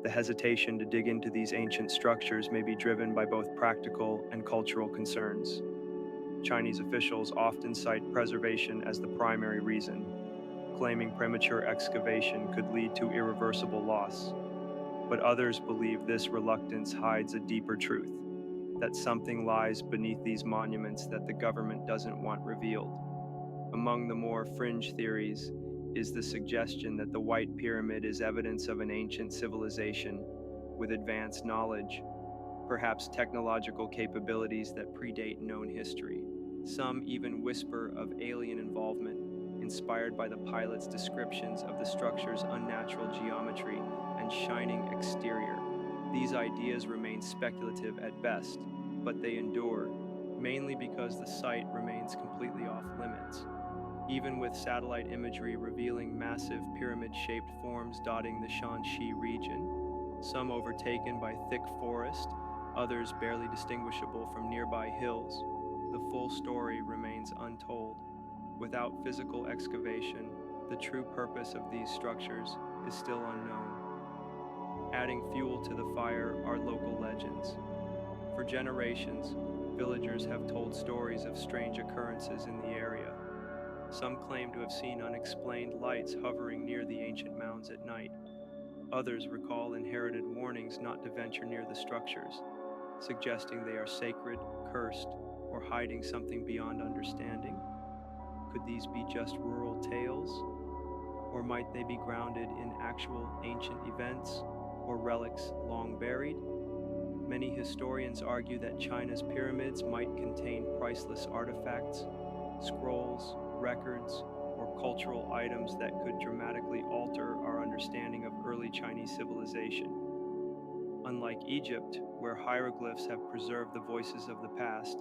The hesitation to dig into these ancient structures may be driven by both practical and cultural concerns. Chinese officials often cite preservation as the primary reason, claiming premature excavation could lead to irreversible loss. But others believe this reluctance hides a deeper truth, that something lies beneath these monuments that the government doesn't want revealed. Among the more fringe theories is the suggestion that the White Pyramid is evidence of an ancient civilization with advanced knowledge, perhaps technological capabilities that predate known history. Some even whisper of alien involvement, inspired by the pilot's descriptions of the structure's unnatural geometry and shining exterior. These ideas remain speculative at best, but they endure, mainly because the site remains completely off limits. Even with satellite imagery revealing massive pyramid-shaped forms dotting the Shanxi region, some overtaken by thick forest, others barely distinguishable from nearby hills, the full story remains untold. Without physical excavation, the true purpose of these structures is still unknown. Adding fuel to the fire are local legends. For generations, villagers have told stories of strange occurrences in the area. Some claim to have seen unexplained lights hovering near the ancient mounds at night. Others recall inherited warnings not to venture near the structures, suggesting they are sacred, cursed, or hiding something beyond understanding. Could these be just rural tales? Or might they be grounded in actual ancient events or relics long buried? Many historians argue that China's pyramids might contain priceless artifacts, scrolls, records, or cultural items that could dramatically alter our understanding of early Chinese civilization. Unlike Egypt, where hieroglyphs have preserved the voices of the past,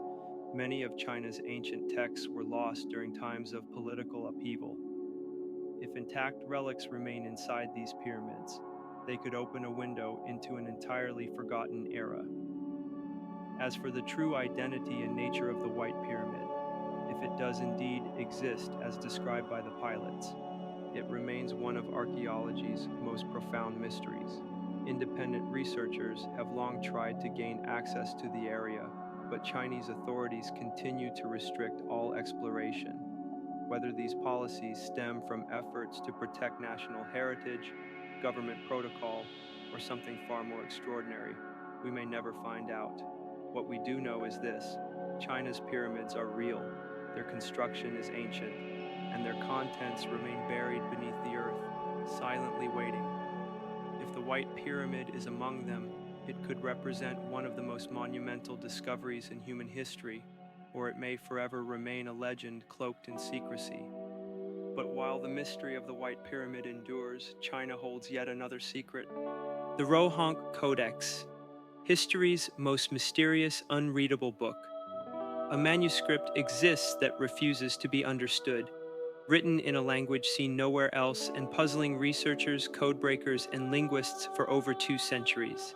many of China's ancient texts were lost during times of political upheaval. If intact relics remain inside these pyramids, they could open a window into an entirely forgotten era. As for the true identity and nature of the White Pyramid, if it does indeed exist as described by the pilots, it remains one of archaeology's most profound mysteries. Independent researchers have long tried to gain access to the area, but Chinese authorities continue to restrict all exploration. Whether these policies stem from efforts to protect national heritage, government protocol, or something far more extraordinary, we may never find out. What we do know is this: China's pyramids are real, their construction is ancient, and their contents remain buried beneath the earth, silently waiting. If the White Pyramid is among them, it could represent one of the most monumental discoveries in human history, or it may forever remain a legend cloaked in secrecy. But while the mystery of the White Pyramid endures, China holds yet another secret. The Rohonk Codex, history's most mysterious, unreadable book. A manuscript exists that refuses to be understood, written in a language seen nowhere else and puzzling researchers, codebreakers, and linguists for over 2 centuries.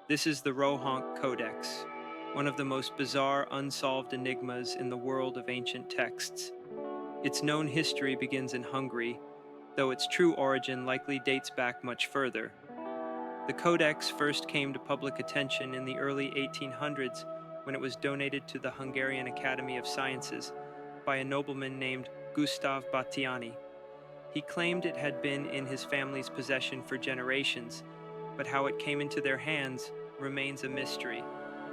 This is the Rohonk Codex, one of the most bizarre unsolved enigmas in the world of ancient texts. Its known history begins in Hungary, though its true origin likely dates back much further. The Codex first came to public attention in the early 1800s when it was donated to the Hungarian Academy of Sciences by a nobleman named Gustav Battiani. He claimed it had been in his family's possession for generations, but how it came into their hands remains a mystery.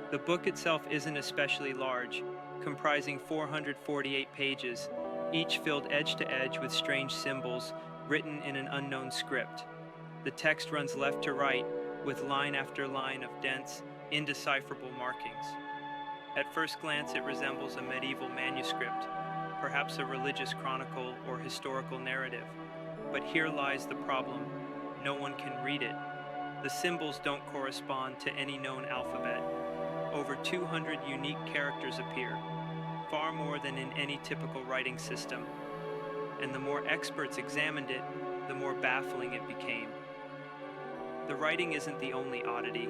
The book itself isn't especially large, comprising 448 pages, each filled edge to edge with strange symbols written in an unknown script. The text runs left to right, with line after line of dense, indecipherable markings. At first glance, it resembles a medieval manuscript, perhaps a religious chronicle or historical narrative. But here lies the problem: no one can read it. The symbols don't correspond to any known alphabet. Over 200 unique characters appear, far more than in any typical writing system. and the more experts examined it, the more baffling it became. The writing isn't the only oddity.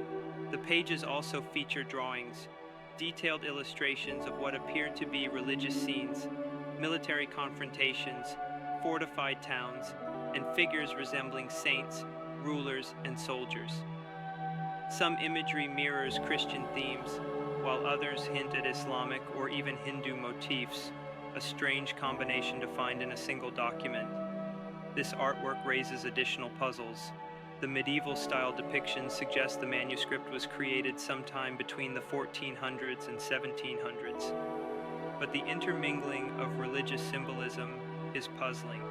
The pages also feature drawings, detailed illustrations of what appeared to be religious scenes, military confrontations, fortified towns, and figures resembling saints, rulers, and soldiers. Some imagery mirrors Christian themes, while others hint at Islamic or even Hindu motifs, a strange combination to find in a single document. This artwork raises additional puzzles. The medieval-style depictions suggest the manuscript was created sometime between the 1400s and 1700s. But the intermingling of religious symbolism is puzzling.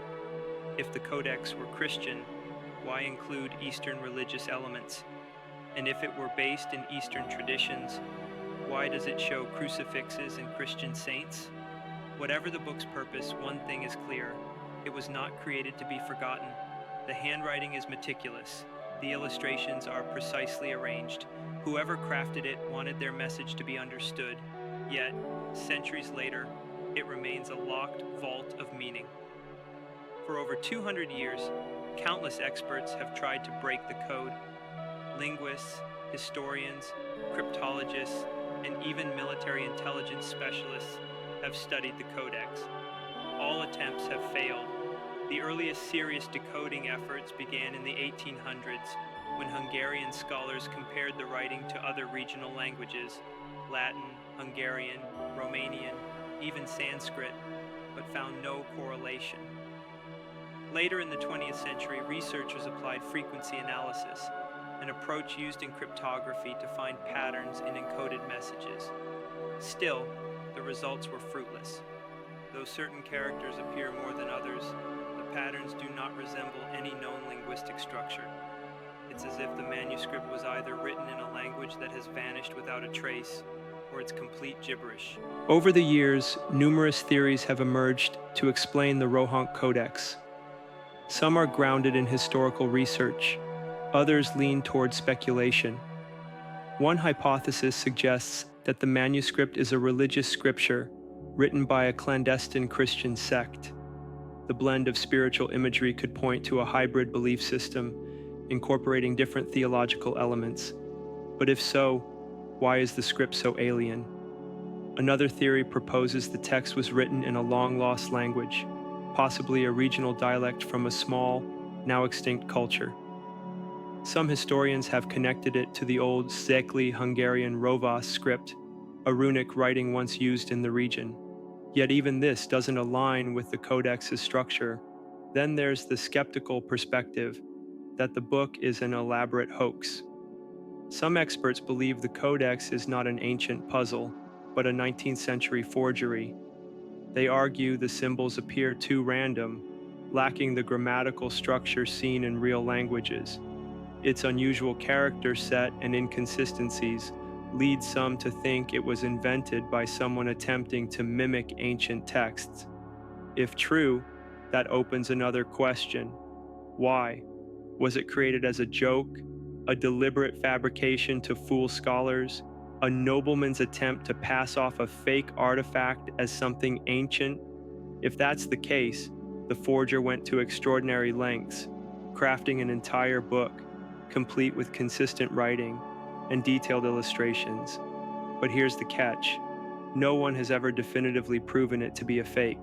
If the Codex were Christian, why include Eastern religious elements? And if it were based in Eastern traditions, why does it show crucifixes and Christian saints? Whatever the book's purpose, one thing is clear. It was not created to be forgotten. The handwriting is meticulous. The illustrations are precisely arranged. Whoever crafted it wanted their message to be understood. Yet, centuries later, it remains a locked vault of meaning. For over 200 years, countless experts have tried to break the code. Linguists, historians, cryptologists, and even military intelligence specialists have studied the Codex. All attempts have failed. The earliest serious decoding efforts began in the 1800s, when Hungarian scholars compared the writing to other regional languages, Latin, Hungarian, Romanian, even Sanskrit, but found no correlation. Later in the 20th century, researchers applied frequency analysis, an approach used in cryptography to find patterns in encoded messages. Still, the results were fruitless. Though certain characters appear more than others, the patterns do not resemble any known linguistic structure. It's as if the manuscript was either written in a language that has vanished without a trace, or it's complete gibberish. Over the years, numerous theories have emerged to explain the Rohank Codex. Some are grounded in historical research, others lean toward speculation. One hypothesis suggests that the manuscript is a religious scripture written by a clandestine Christian sect. The blend of spiritual imagery could point to a hybrid belief system, incorporating different theological elements. But if so, why is the script so alien? Another theory proposes the text was written in a long-lost language, possibly a regional dialect from a small, now extinct culture. Some historians have connected it to the old Szekely Hungarian Rovas script, a runic writing once used in the region. Yet even this doesn't align with the Codex's structure. Then there's the skeptical perspective that the book is an elaborate hoax. Some experts believe the Codex is not an ancient puzzle, but a 19th century forgery. They argue the symbols appear too random, lacking the grammatical structure seen in real languages. Its unusual character set and inconsistencies lead some to think it was invented by someone attempting to mimic ancient texts. If true, that opens another question. Why? Was it created as a joke, a deliberate fabrication to fool scholars, a nobleman's attempt to pass off a fake artifact as something ancient? If that's the case, the forger went to extraordinary lengths, crafting an entire book, complete with consistent writing and detailed illustrations. But here's the catch. No one has ever definitively proven it to be a fake.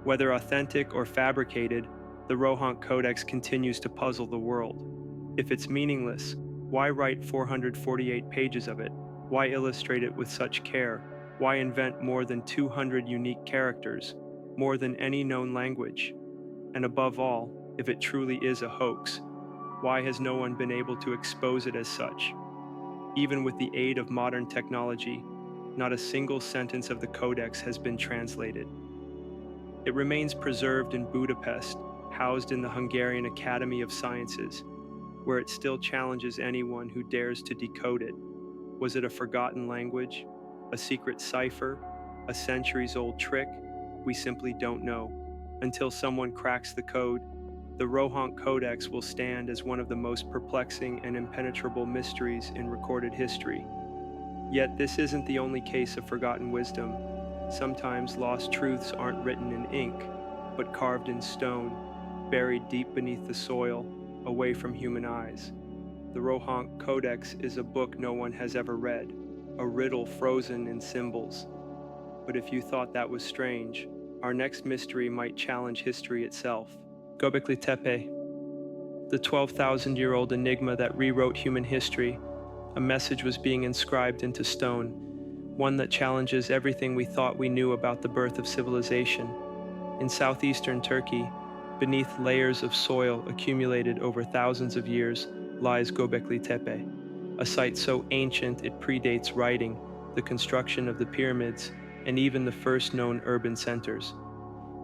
Whether authentic or fabricated, the Rohank Codex continues to puzzle the world. If it's meaningless, why write 448 pages of it? Why illustrate it with such care? Why invent more than 200 unique characters, more than any known language? And above all, if it truly is a hoax, why has no one been able to expose it as such? Even with the aid of modern technology, not a single sentence of the Codex has been translated. It remains preserved in Budapest, housed in the Hungarian Academy of Sciences, where it still challenges anyone who dares to decode it. Was it a forgotten language, a secret cipher, a centuries-old trick? We simply don't know. Until someone cracks the code, the Rohank Codex will stand as one of the most perplexing and impenetrable mysteries in recorded history. Yet this isn't the only case of forgotten wisdom. Sometimes lost truths aren't written in ink. but carved in stone, buried deep beneath the soil, away from human eyes. The Rohank Codex is a book no one has ever read, a riddle frozen in symbols. But if you thought that was strange, our next mystery might challenge history itself. Göbekli Tepe, the 12,000-year-old enigma that rewrote human history, a message was being inscribed into stone, one that challenges everything we thought we knew about the birth of civilization. In southeastern Turkey, beneath layers of soil accumulated over thousands of years, lies Göbekli Tepe, a site so ancient it predates writing, the construction of the pyramids, and even the first known urban centers.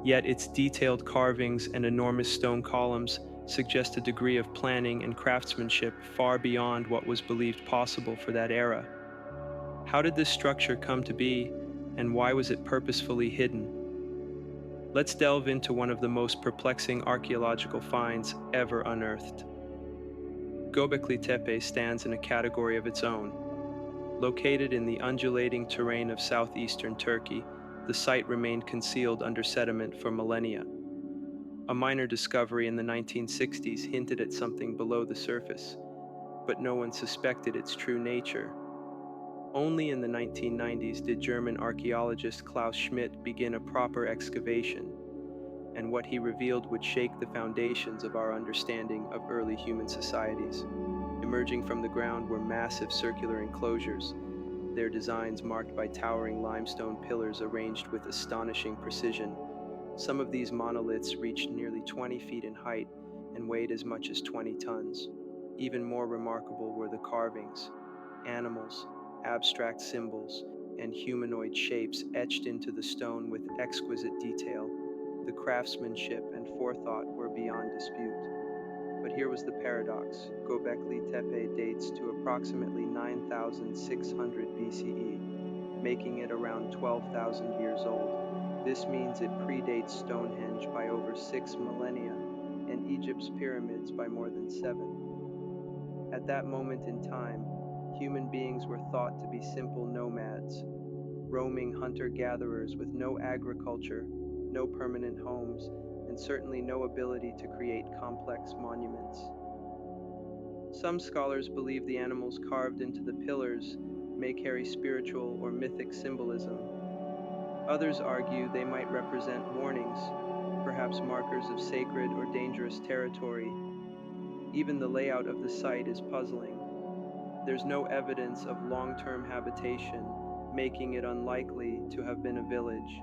Yet its detailed carvings and enormous stone columns suggest a degree of planning and craftsmanship far beyond what was believed possible for that era. How did this structure come to be, and why was it purposefully hidden? Let's delve into one of the most perplexing archaeological finds ever unearthed. Göbekli Tepe stands in a category of its own. Located in the undulating terrain of southeastern Turkey, the site remained concealed under sediment for millennia. A minor discovery in the 1960s hinted at something below the surface, but no one suspected its true nature. Only in the 1990s did German archaeologist Klaus Schmidt begin a proper excavation, and what he revealed would shake the foundations of our understanding of early human societies. Emerging from the ground were massive circular enclosures, their designs marked by towering limestone pillars arranged with astonishing precision. Some of these monoliths reached nearly 20 feet in height and weighed as much as 20 tons. Even more remarkable were the carvings, animals, abstract symbols, and humanoid shapes etched into the stone with exquisite detail. The craftsmanship and forethought were beyond dispute. But here was the paradox. Göbekli Tepe dates to approximately 9,600 BCE, making it around 12,000 years old. This means it predates Stonehenge by over 6 millennia, and Egypt's pyramids by more than 7. At that moment in time, human beings were thought to be simple nomads, roaming hunter-gatherers with no agriculture, no permanent homes, and certainly no ability to create complex monuments. Some scholars believe the animals carved into the pillars may carry spiritual or mythic symbolism. Others argue they might represent warnings, perhaps markers of sacred or dangerous territory. Even the layout of the site is puzzling. There's no evidence of long-term habitation, making it unlikely to have been a village.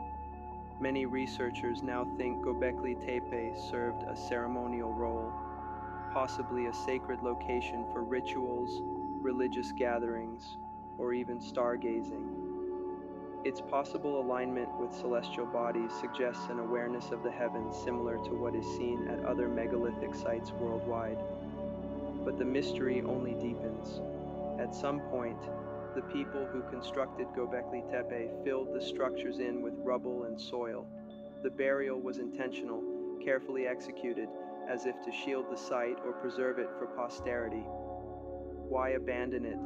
Many researchers now think Göbekli Tepe served a ceremonial role, possibly a sacred location for rituals, religious gatherings, or even stargazing. Its possible alignment with celestial bodies suggests an awareness of the heavens similar to what is seen at other megalithic sites worldwide. But the mystery only deepens. At some point, the people who constructed Göbekli Tepe filled the structures in with rubble and soil. The burial was intentional, carefully executed, as if to shield the site or preserve it for posterity. Why abandon it?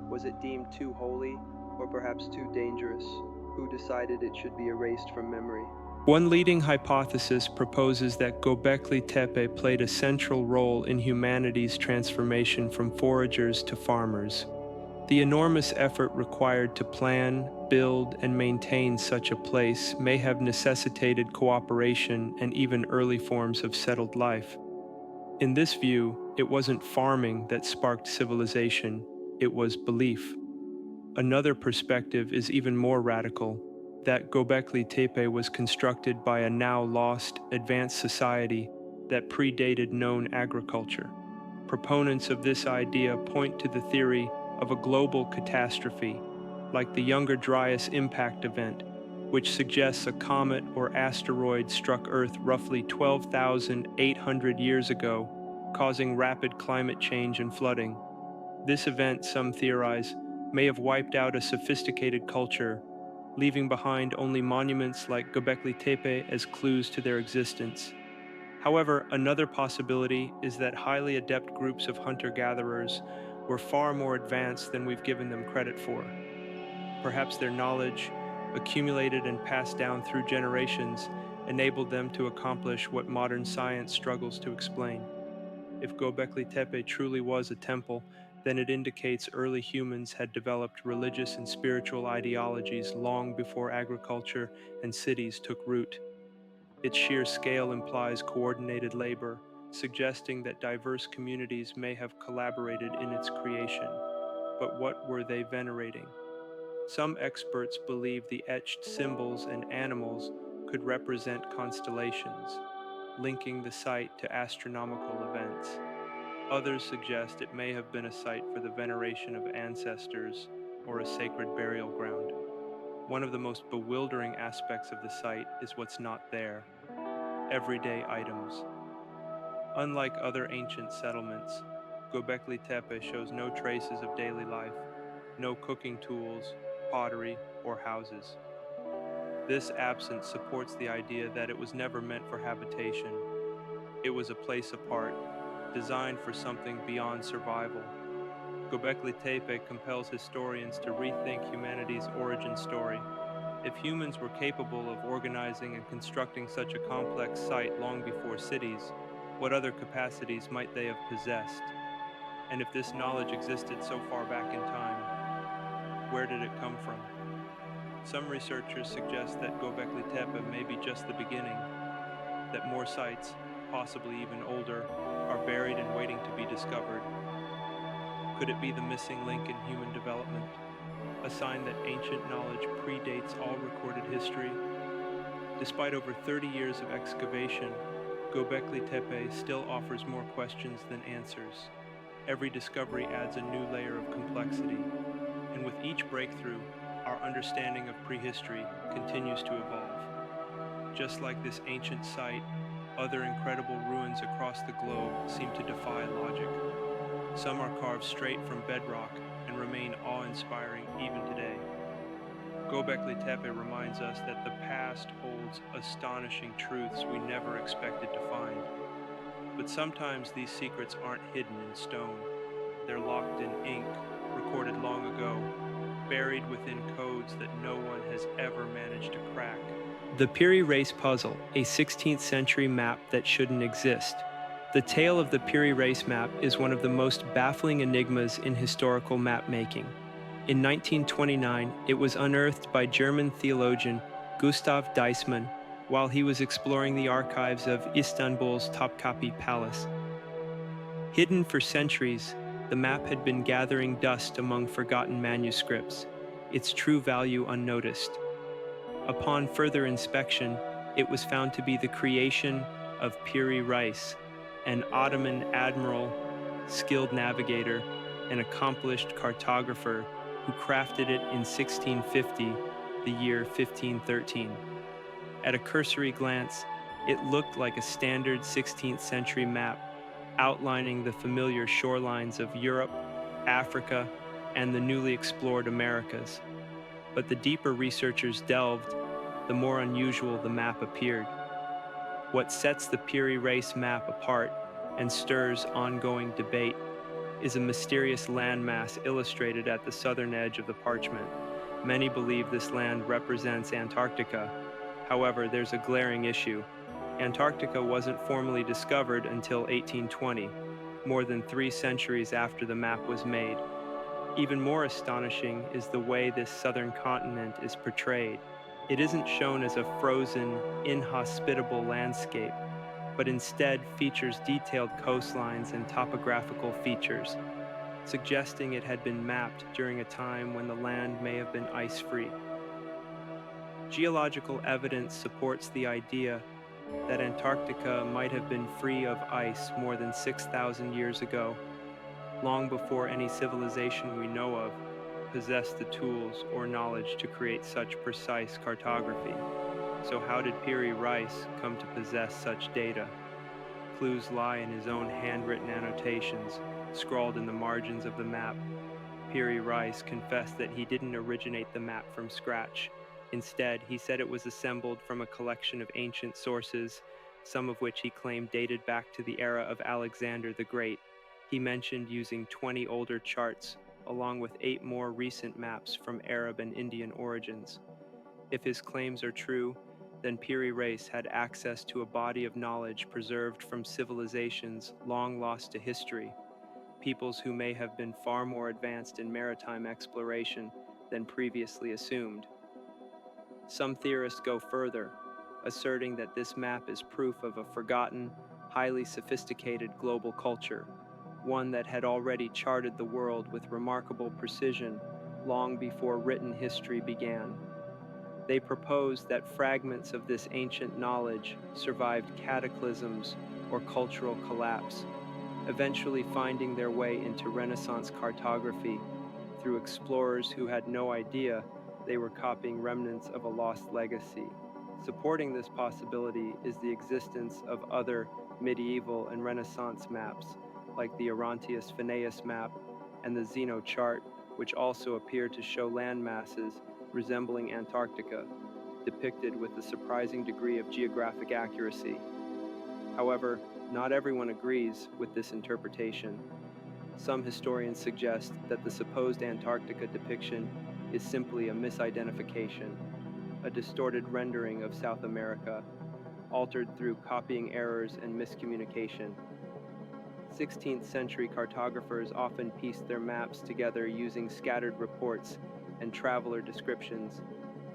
Was it deemed too holy, or perhaps too dangerous? Who decided it should be erased from memory? One leading hypothesis proposes that Göbekli Tepe played a central role in humanity's transformation from foragers to farmers. The enormous effort required to plan, build, and maintain such a place may have necessitated cooperation and even early forms of settled life. In this view, it wasn't farming that sparked civilization, it was belief. Another perspective is even more radical, that Göbekli Tepe was constructed by a now lost, advanced society that predated known agriculture. Proponents of this idea point to the theory of a global catastrophe, like the Younger Dryas impact event, which suggests a comet or asteroid struck Earth roughly 12,800 years ago, causing rapid climate change and flooding. This event, some theorize, may have wiped out a sophisticated culture, leaving behind only monuments like Göbekli Tepe as clues to their existence. However, another possibility is that highly adept groups of hunter-gatherers were far more advanced than we've given them credit for. Perhaps their knowledge, accumulated and passed down through generations, enabled them to accomplish what modern science struggles to explain. If Göbekli Tepe truly was a temple, then it indicates early humans had developed religious and spiritual ideologies long before agriculture and cities took root. Its sheer scale implies coordinated labor, suggesting that diverse communities may have collaborated in its creation. But what were they venerating? Some experts believe the etched symbols and animals could represent constellations, linking the site to astronomical events. Others suggest it may have been a site for the veneration of ancestors or a sacred burial ground. One of the most bewildering aspects of the site is what's not there: everyday items. Unlike other ancient settlements, Göbekli Tepe shows no traces of daily life, no cooking tools, pottery, or houses. This absence supports the idea that it was never meant for habitation. It was a place apart, designed for something beyond survival. Göbekli Tepe compels historians to rethink humanity's origin story. If humans were capable of organizing and constructing such a complex site long before cities, what other capacities might they have possessed? And if this knowledge existed so far back in time, where did it come from? Some researchers suggest that Göbekli Tepe may be just the beginning, that more sites, possibly even older, are buried and waiting to be discovered. Could it be the missing link in human development, a sign that ancient knowledge predates all recorded history? Despite over 30 years of excavation, Göbekli Tepe still offers more questions than answers. Every discovery adds a new layer of complexity, and with each breakthrough, our understanding of prehistory continues to evolve. Just like this ancient site, other incredible ruins across the globe seem to defy logic. Some are carved straight from bedrock and remain awe-inspiring even today. Göbekli Tepe reminds us that the past holds astonishing truths we never expected to find. But sometimes these secrets aren't hidden in stone. They're locked in ink, recorded long ago, buried within codes that no one has ever managed to crack. The Piri Reis puzzle, a 16th century map that shouldn't exist. The tale of the Piri Reis map is one of the most baffling enigmas in historical map-making. In 1929, it was unearthed by German theologian Gustav Deissmann while he was exploring the archives of Istanbul's Topkapi Palace. Hidden for centuries, the map had been gathering dust among forgotten manuscripts, its true value unnoticed. Upon further inspection, it was found to be the creation of Piri Reis, an Ottoman admiral, skilled navigator, and accomplished cartographer who crafted it in 1650, the year 1513. At a cursory glance, it looked like a standard 16th century map, outlining the familiar shorelines of Europe, Africa, and the newly explored Americas. But the deeper researchers delved, the more unusual the map appeared. What sets the Piri Reis map apart and stirs ongoing debate is a mysterious landmass illustrated at the southern edge of the parchment. Many believe this land represents Antarctica. However, there's a glaring issue. Antarctica wasn't formally discovered until 1820, more than 3 centuries after the map was made. Even more astonishing is the way this southern continent is portrayed. It isn't shown as a frozen, inhospitable landscape, but instead features detailed coastlines and topographical features, suggesting it had been mapped during a time when the land may have been ice-free. Geological evidence supports the idea that Antarctica might have been free of ice more than 6,000 years ago, long before any civilization we know of possessed the tools or knowledge to create such precise cartography. So how did Piri Reis come to possess such data? Clues lie in his own handwritten annotations, scrawled in the margins of the map. Piri Reis confessed that he didn't originate the map from scratch. Instead, he said it was assembled from a collection of ancient sources, some of which he claimed dated back to the era of Alexander the Great. He mentioned using 20 older charts, along with 8 more recent maps from Arab and Indian origins. If his claims are true, then Piri race had access to a body of knowledge preserved from civilizations long lost to history, peoples who may have been far more advanced in maritime exploration than previously assumed. Some theorists go further, asserting that this map is proof of a forgotten, highly sophisticated global culture, one that had already charted the world with remarkable precision long before written history began. They propose that fragments of this ancient knowledge survived cataclysms or cultural collapse, eventually finding their way into Renaissance cartography through explorers who had no idea they were copying remnants of a lost legacy. Supporting this possibility is the existence of other medieval and Renaissance maps, like the Orontius Phineus map and the Zeno chart, which also appear to show land masses resembling Antarctica, depicted with a surprising degree of geographic accuracy. However, not everyone agrees with this interpretation. Some historians suggest that the supposed Antarctica depiction is simply a misidentification, a distorted rendering of South America, altered through copying errors and miscommunication. 16th century cartographers often pieced their maps together using scattered reports and traveler descriptions,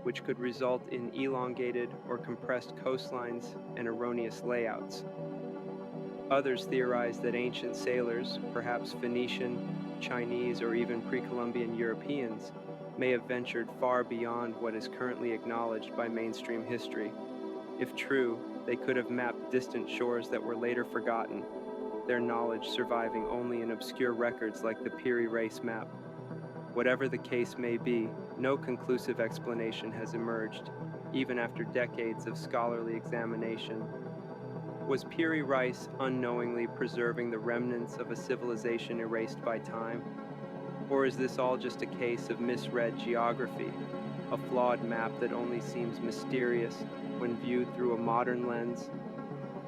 which could result in elongated or compressed coastlines and erroneous layouts. Others theorize that ancient sailors, perhaps Phoenician, Chinese, or even pre-Columbian Europeans, may have ventured far beyond what is currently acknowledged by mainstream history. If true, they could have mapped distant shores that were later forgotten, their knowledge surviving only in obscure records like the Piri race map. Whatever the case may be, no conclusive explanation has emerged, even after decades of scholarly examination. Was Piri Rice unknowingly preserving the remnants of a civilization erased by time? Or is this all just a case of misread geography, a flawed map that only seems mysterious when viewed through a modern lens?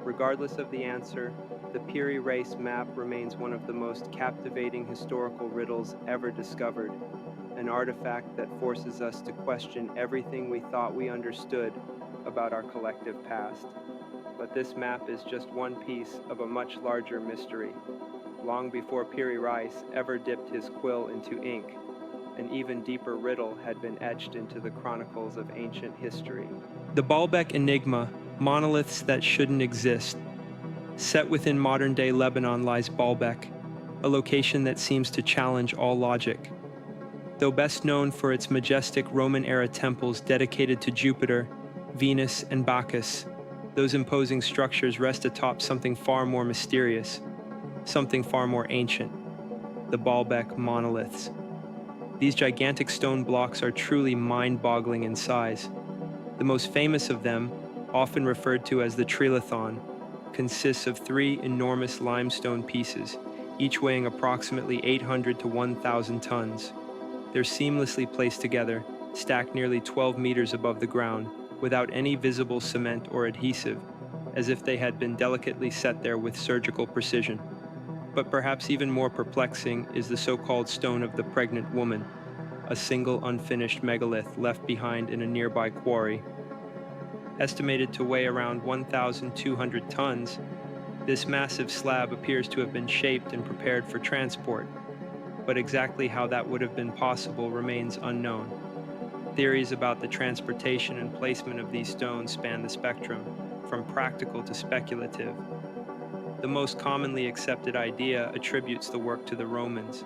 Regardless of the answer, the Piri race map remains one of the most captivating historical riddles ever discovered, an artifact that forces us to question everything we thought we understood about our collective past. But this map is just one piece of a much larger mystery. Long before Piri Rice ever dipped his quill into ink, an even deeper riddle had been etched into the chronicles of ancient history. The Baalbek Enigma, monoliths that shouldn't exist. Set within modern-day Lebanon lies Baalbek, a location that seems to challenge all logic. Though best known for its majestic Roman-era temples dedicated to Jupiter, Venus, and Bacchus, those imposing structures rest atop something far more mysterious, something far more ancient: the Baalbek monoliths. These gigantic stone blocks are truly mind-boggling in size. The most famous of them, often referred to as the Trilithon, consists of three enormous limestone pieces, each weighing approximately 800 to 1,000 tons. They're seamlessly placed together, stacked nearly 12 meters above the ground, without any visible cement or adhesive, as if they had been delicately set there with surgical precision. But perhaps even more perplexing is the so-called Stone of the Pregnant Woman, a single unfinished megalith left behind in a nearby quarry. Estimated to weigh around 1,200 tons, this massive slab appears to have been shaped and prepared for transport, but exactly how that would have been possible remains unknown. Theories about the transportation and placement of these stones span the spectrum, from practical to speculative. The most commonly accepted idea attributes the work to the Romans.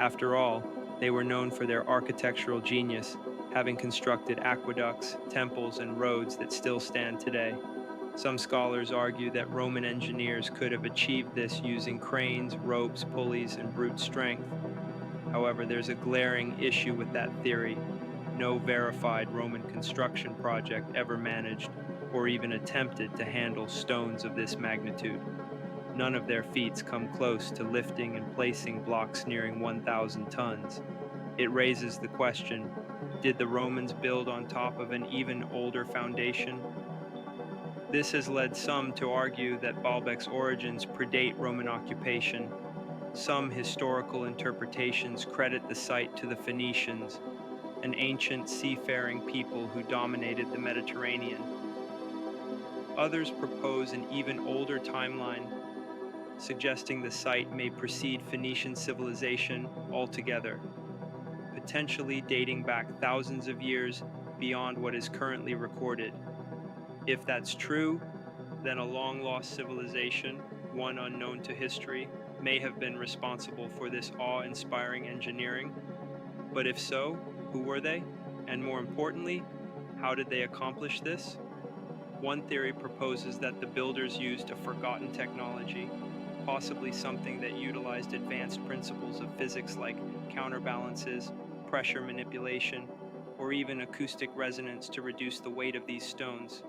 After all, they were known for their architectural genius, having constructed aqueducts, temples, and roads that still stand today. Some scholars argue that Roman engineers could have achieved this using cranes, ropes, pulleys, and brute strength. However, there's a glaring issue with that theory. No verified Roman construction project ever managed or even attempted to handle stones of this magnitude. None of their feats come close to lifting and placing blocks nearing 1,000 tons. It raises the question, did the Romans build on top of an even older foundation? This has led some to argue that Baalbek's origins predate Roman occupation. Some historical interpretations credit the site to the Phoenicians, an ancient seafaring people who dominated the Mediterranean. Others propose an even older timeline, suggesting the site may precede Phoenician civilization altogether, potentially dating back thousands of years beyond what is currently recorded. If that's true, then a long-lost civilization, one unknown to history, may have been responsible for this awe-inspiring engineering. But if so, who were they? And more importantly, how did they accomplish this? One theory proposes that the builders used a forgotten technology, possibly something that utilized advanced principles of physics like counterbalances, pressure manipulation, or even acoustic resonance to reduce the weight of these stones.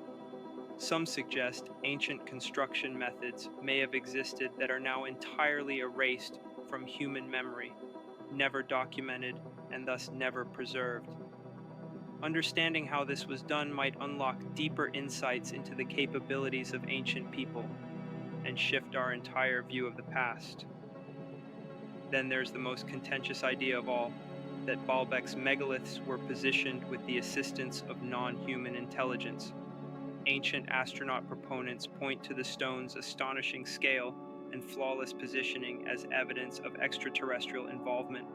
Some suggest ancient construction methods may have existed that are now entirely erased from human memory, never documented, and thus never preserved. Understanding how this was done might unlock deeper insights into the capabilities of ancient people and shift our entire view of the past. Then there's the most contentious idea of all, that Baalbek's megaliths were positioned with the assistance of non-human intelligence. Ancient astronaut proponents point to the stone's astonishing scale and flawless positioning as evidence of extraterrestrial involvement.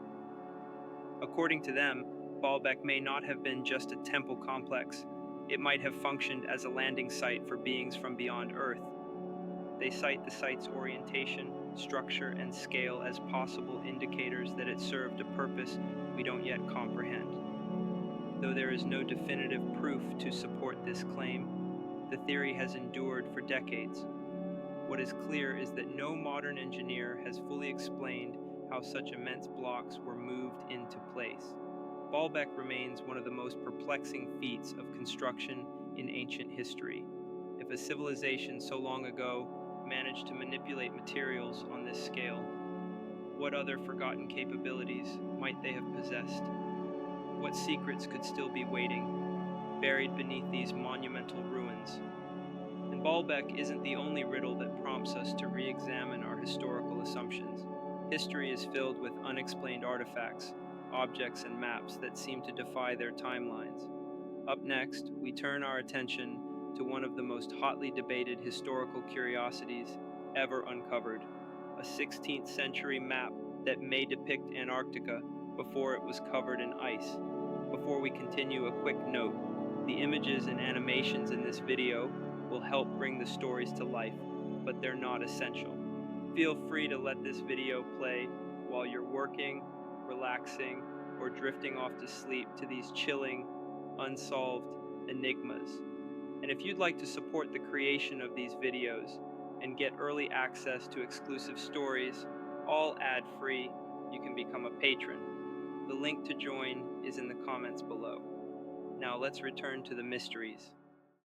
According to them, Baalbek may not have been just a temple complex. It might have functioned as a landing site for beings from beyond Earth. They cite the site's orientation, structure, and scale as possible indicators that it served a purpose we don't yet comprehend. Though there is no definitive proof to support this claim, the theory has endured for decades. What is clear is that no modern engineer has fully explained how such immense blocks were moved into place. Baalbek remains one of the most perplexing feats of construction in ancient history. If a civilization so long ago managed to manipulate materials on this scale, what other forgotten capabilities might they have possessed? What secrets could still be waiting, buried beneath these monumental ruins? And Baalbek isn't the only riddle that prompts us to re-examine our historical assumptions. History is filled with unexplained artifacts, objects, and maps that seem to defy their timelines. Up next, we turn our attention to one of the most hotly debated historical curiosities ever uncovered, a 16th century map that may depict Antarctica before it was covered in ice. Before we continue, a quick note. The images and animations in this video will help bring the stories to life, but they're not essential. Feel free to let this video play while you're working, relaxing, or drifting off to sleep to these chilling, unsolved enigmas. And if you'd like to support the creation of these videos and get early access to exclusive stories, all ad-free, you can become a patron. The link to join is in the comments below. Now let's return to the mysteries.